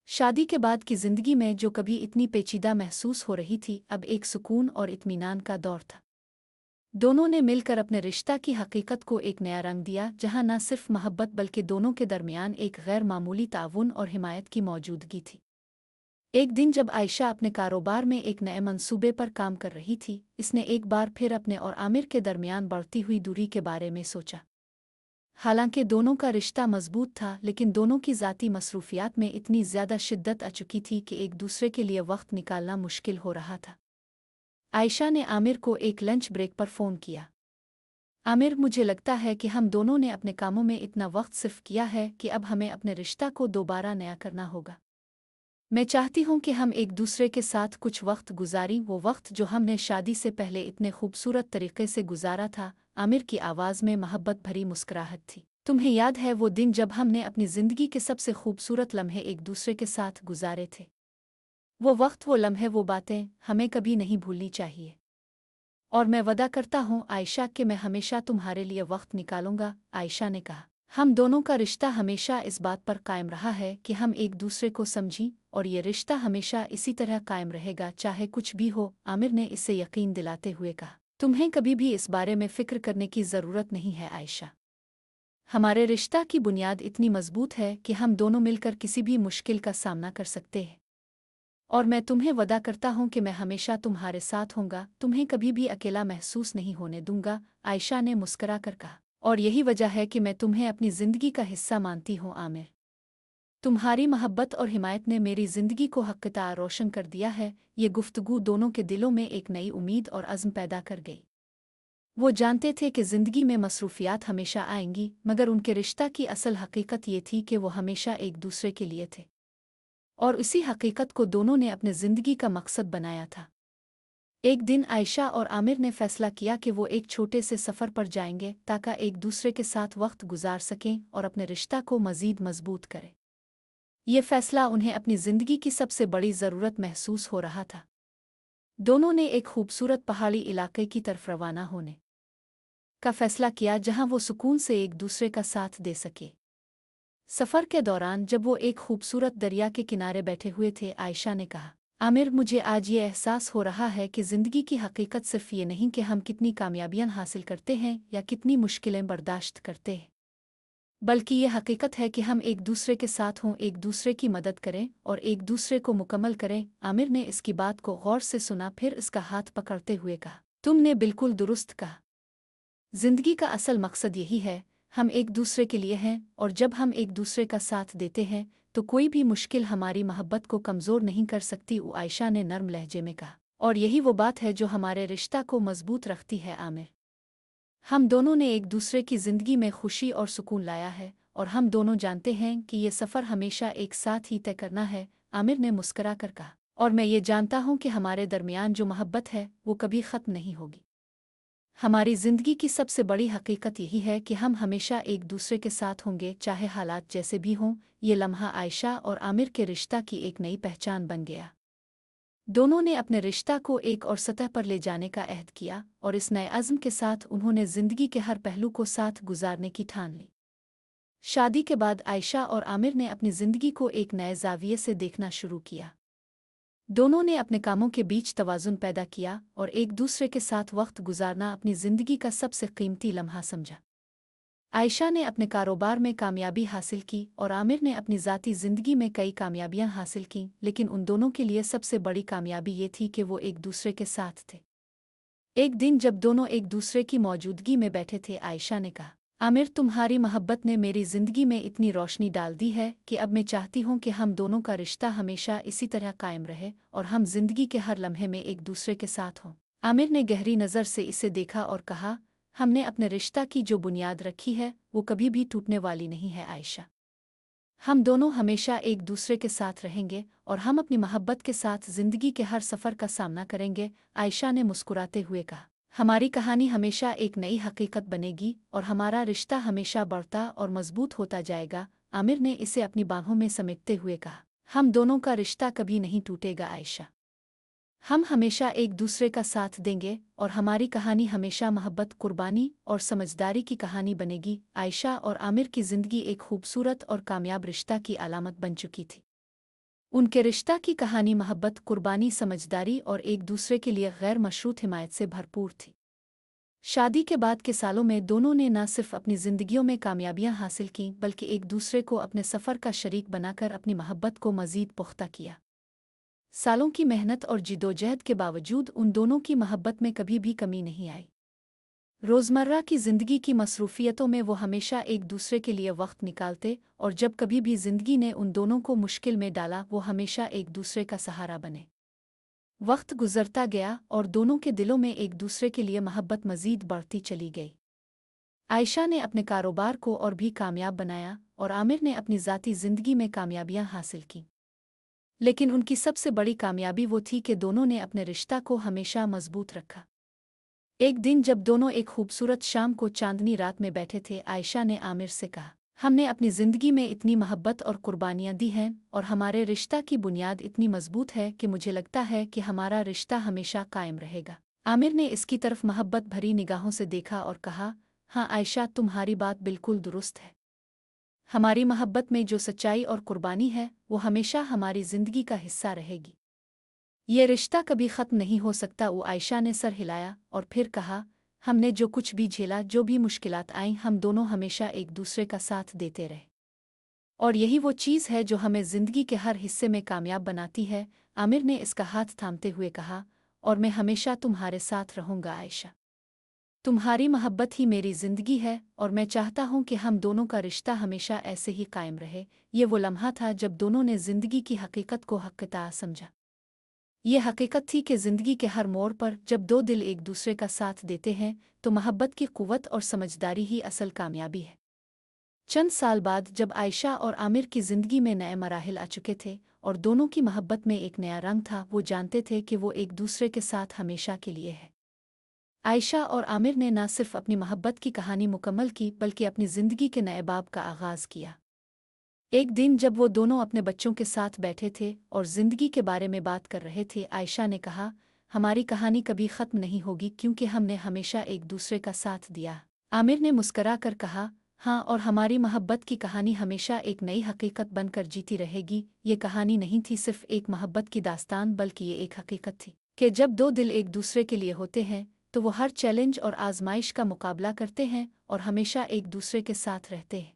[SPEAKER 1] शादी के बाद की ज़िंदगी में जो कभी इतनी पेचीदा महसूस हो रही थी, अब एक सुकून और इत्मीनान का दौर था। दोनों ने मिलकर अपने रिश्ता की हकीकत को एक नया रंग दिया, जहां न सिर्फ मोहब्बत बल्कि दोनों के दरमियान एक गैर मामूली ताउन और हिमायत की मौजूदगी थी। एक दिन जब आयशा अपने कारोबार में एक नए मंसूबे पर काम कर रही थी, इसने एक बार फिर अपने और आमिर के दरमियान बढ़ती हुई दूरी के बारे में सोचा। हालांकि दोनों का रिश्ता मजबूत था, लेकिन दोनों की ज़ाती मसरूफियात में इतनी ज़्यादा शिद्दत आ चुकी थी कि एक दूसरे के लिए वक्त निकालना मुश्किल हो रहा था। आयशा ने आमिर को एक लंच ब्रेक पर फ़ोन किया। आमिर, मुझे लगता है कि हम दोनों ने अपने कामों में इतना वक्त सिर्फ किया है कि अब हमें अपने रिश्ता को दोबारा नया करना होगा। मैं चाहती हूँ कि हम एक दूसरे के साथ कुछ वक्त गुजारें, वो वक्त जो हमने शादी से पहले इतने खूबसूरत तरीके से गुजारा था। आमिर की आवाज़ में मोहब्बत भरी मुस्कुराहट थी। तुम्हें याद है वो दिन जब हमने अपनी ज़िंदगी के सबसे खूबसूरत लम्हे एक दूसरे के साथ गुजारे थे? वो वक्त, वो लम्हे, वो बातें हमें कभी नहीं भूलनी चाहिए। और मैं वादा करता हूँ आयशा कि मैं हमेशा तुम्हारे लिए वक्त निकालूंगा। आयशा ने कहा, हम दोनों का रिश्ता हमेशा इस बात पर कायम रहा है कि हम एक दूसरे को समझें और ये रिश्ता हमेशा इसी तरह कायम रहेगा, चाहे कुछ भी हो। आमिर ने इससे यकीन दिलाते हुए कहा, तुम्हें कभी भी इस बारे में फ़िक्र करने की ज़रूरत नहीं है आयशा। हमारे रिश्ता की बुनियाद इतनी मजबूत है कि हम दोनों मिलकर किसी भी मुश्किल का सामना कर सकते हैं। और मैं तुम्हें वदा करता हूँ कि मैं हमेशा तुम्हारे साथ होऊंगा, तुम्हें कभी भी अकेला महसूस नहीं होने दूंगा। आयशा ने मुस्करा कर कहा, और यही वजह है कि मैं तुम्हें अपनी जिंदगी का हिस्सा मानती हूँ आमिर। तुम्हारी मोहब्बत और हिमायत ने मेरी जिंदगी को हक़-ए-तार रोशन कर दिया है। ये गुफ्तगू दोनों के दिलों में एक नई उम्मीद और अज़्म पैदा कर गई। वो जानते थे कि ज़िंदगी में मसरूफ़ियात हमेशा आएंगी, मगर उनके रिश्ता की असल हकीकत ये थी कि वो हमेशा एक दूसरे के लिए थे। और इसी हकीकत को दोनों ने अपने ज़िंदगी का मकसद बनाया था। एक दिन आयशा और आमिर ने फैसला किया कि वो एक छोटे से सफ़र पर जाएंगे ताकि एक दूसरे के साथ वक्त गुजार सकें और अपने रिश्ता को मज़ीद मजबूत करें। ये फैसला उन्हें अपनी ज़िंदगी की सबसे बड़ी ज़रूरत महसूस हो रहा था। दोनों ने एक खूबसूरत पहाड़ी इलाके की तरफ रवाना होने का फैसला किया, जहां वो सुकून से एक दूसरे का साथ दे सके। सफ़र के दौरान जब वो एक खूबसूरत दरिया के किनारे बैठे हुए थे, आयशा ने कहा, आमिर, मुझे आज ये एहसास हो रहा है कि ज़िंदगी की हकीकत सिर्फ ये नहीं कि हम कितनी कामयाबियां हासिल करते हैं या कितनी मुश्किलें बर्दाश्त करते हैं, बल्कि ये हकीकत है कि हम एक दूसरे के साथ हों, एक दूसरे की मदद करें और एक दूसरे को मुकम्मल करें। आमिर ने इसकी बात को गौर से सुना, फिर इसका हाथ पकड़ते हुए कहा, तुमने बिल्कुल दुरुस्त कहा। जिंदगी का असल मकसद यही है, हम एक दूसरे के लिए हैं, और जब हम एक दूसरे का साथ देते हैं तो कोई भी मुश्किल हमारी मोहब्बत को कमज़ोर नहीं कर सकती। आयशा ने नर्म लहजे में कहा, और यही वो बात है जो हमारे रिश्ता को मजबूत रखती है आमिर। हम दोनों ने एक दूसरे की ज़िंदगी में खुशी और सुकून लाया है, और हम दोनों जानते हैं कि ये सफ़र हमेशा एक साथ ही तय करना है। आमिर ने मुस्करा कर कहा, और मैं ये जानता हूँ कि हमारे दरमियान जो मोहब्बत है वो कभी ख़त्म नहीं होगी। हमारी ज़िंदगी की सबसे बड़ी हकीकत यही है कि हम हमेशा एक दूसरे के साथ होंगे, चाहे हालात जैसे भी हों। ये लम्हा आयशा और आमिर के रिश्ता की एक नई पहचान बन गया। दोनों ने अपने रिश्ता को एक और सतह पर ले जाने का अहद किया, और इस नए अज़्म के साथ उन्होंने ज़िंदगी के हर पहलू को साथ गुजारने की ठान ली। शादी के बाद आयशा और आमिर ने अपनी ज़िंदगी को एक नए ज़ाविये से देखना शुरू किया। दोनों ने अपने कामों के बीच तवाज़ुन पैदा किया और एक दूसरे के साथ वक्त गुजारना अपनी ज़िंदगी का सबसे कीमती लम्हा समझा। आयशा ने अपने कारोबार में कामयाबी हासिल की और आमिर ने अपनी ज़ाती ज़िंदगी में कई कामयाबियां हासिल कीं, लेकिन उन दोनों के लिए सबसे बड़ी कामयाबी ये थी कि वो एक दूसरे के साथ थे। एक दिन जब दोनों एक दूसरे की मौजूदगी में बैठे थे, आयशा ने कहा, आमिर, तुम्हारी मोहब्बत ने मेरी ज़िंदगी में इतनी रोशनी डाल दी है कि अब मैं चाहती हूँ कि हम दोनों का रिश्ता हमेशा इसी तरह कायम रहे और हम ज़िंदगी के हर लम्हे में एक दूसरे के साथ हों। आमिर ने गहरी नज़र से इसे देखा और कहा, हमने अपने रिश्ता की जो बुनियाद रखी है वो कभी भी टूटने वाली नहीं है आयशा। हम दोनों हमेशा एक दूसरे के साथ रहेंगे और हम अपनी मोहब्बत के साथ ज़िंदगी के हर सफ़र का सामना करेंगे। आयशा ने मुस्कुराते हुए कहा, हमारी कहानी हमेशा एक नई हकीकत बनेगी और हमारा रिश्ता हमेशा बढ़ता और मजबूत होता जाएगा। आमिर ने इसे अपनी बाहों में समेटते हुए कहा, हम दोनों का रिश्ता कभी नहीं टूटेगा आयशा। हम हमेशा एक दूसरे का साथ देंगे और हमारी कहानी हमेशा मोहब्बत, कुर्बानी और समझदारी की कहानी बनेगी। आयशा और आमिर की ज़िंदगी एक खूबसूरत और कामयाब रिश्ता की अलामत बन चुकी थी। उनके रिश्ता की कहानी मोहब्बत, कुर्बानी, समझदारी और एक दूसरे के लिए गैर मशरूत हिमायत से भरपूर थी। शादी के बाद के सालों में दोनों ने न सिर्फ अपनी ज़िंदगियों में कामयाबियां हासिल कीं, बल्कि एक दूसरे को अपने सफ़र का शरीक बनाकर अपनी मोहब्बत को मज़ीद पुख्ता किया। सालों की मेहनत और जिदोजहद के बावजूद उन दोनों की मोहब्बत में कभी भी कमी नहीं आई। रोज़मर्रा की ज़िंदगी की मसरूफ़ियतों में वो हमेशा एक दूसरे के लिए वक्त निकालते, और जब कभी भी ज़िंदगी ने उन दोनों को मुश्किल में डाला, वो हमेशा एक दूसरे का सहारा बने। वक्त गुजरता गया और दोनों के दिलों में एक दूसरे के लिए मोहब्बत मज़ीद बढ़ती चली गई। आयशा ने अपने कारोबार को और भी कामयाब बनाया और आमिर ने अपनी ज़ाती ज़िंदगी में कामयाबियां हासिल कीं। लेकिन उनकी सबसे बड़ी कामयाबी वो थी कि दोनों ने अपने रिश्ता को हमेशा मजबूत रखा। एक दिन जब दोनों एक खूबसूरत शाम को चांदनी रात में बैठे थे, आयशा ने आमिर से कहा, हमने अपनी ज़िंदगी में इतनी मोहब्बत और कुर्बानियाँ दी हैं और हमारे रिश्ता की बुनियाद इतनी मजबूत है कि मुझे लगता है कि हमारा रिश्ता हमेशा कायम रहेगा। आमिर ने इसकी तरफ मोहब्बत भरी निगाहों से देखा और कहा, हाँ आयशा, तुम्हारी बात बिल्कुल दुरुस्त है। हमारी मोहब्बत में जो सच्चाई और कुर्बानी है वो हमेशा हमारी ज़िंदगी का हिस्सा रहेगी। ये रिश्ता कभी ख़त्म नहीं हो सकता। आयशा ने सर हिलाया और फिर कहा, हमने जो कुछ भी झेला, जो भी मुश्किलात आईं, हम दोनों हमेशा एक दूसरे का साथ देते रहे, और यही वो चीज़ है जो हमें ज़िंदगी के हर हिस्से में कामयाब बनाती है। आमिर ने इसका हाथ थामते हुए कहा, और मैं हमेशा तुम्हारे साथ रहूंगा आयशा। तुम्हारी मोहब्बत ही मेरी जिंदगी है और मैं चाहता हूं कि हम दोनों का रिश्ता हमेशा ऐसे ही कायम रहे। ये वो लम्हा था जब दोनों ने जिंदगी की हकीकत को हक़ीक़त समझा। ये हकीकत थी कि जिंदगी के हर मोड़ पर जब दो दिल एक दूसरे का साथ देते हैं तो मोहब्बत की कुव्वत और समझदारी ही असल कामयाबी है। चंद साल बाद जब आयशा और आमिर की जिंदगी में नए मराहिल आ चुके थे और दोनों की मोहब्बत में एक नया रंग था, वो जानते थे कि वो एक दूसरे के साथ हमेशा के लिए है। आयशा और आमिर ने न सिर्फ अपनी मोहब्बत की कहानी मुकम्मल की बल्कि अपनी जिंदगी के नए बाब का आगाज किया। एक दिन जब वो दोनों अपने बच्चों के साथ बैठे थे और जिंदगी के बारे में बात कर रहे थे, आयशा ने कहा, हमारी कहानी कभी ख़त्म नहीं होगी क्योंकि हमने हमेशा एक दूसरे का साथ दिया। आमिर ने मुस्करा कर कहा, हाँ, और हमारी मोहब्बत की कहानी हमेशा एक नई हकीकत बनकर जीती रहेगी। ये कहानी नहीं थी सिर्फ एक मोहब्बत की दास्तान, बल्कि ये एक हकीकत थी कि जब दो दिल एक दूसरे के लिए होते हैं तो वो हर चैलेंज और आजमाइश का मुकाबला करते हैं और हमेशा एक दूसरे के साथ रहते हैं।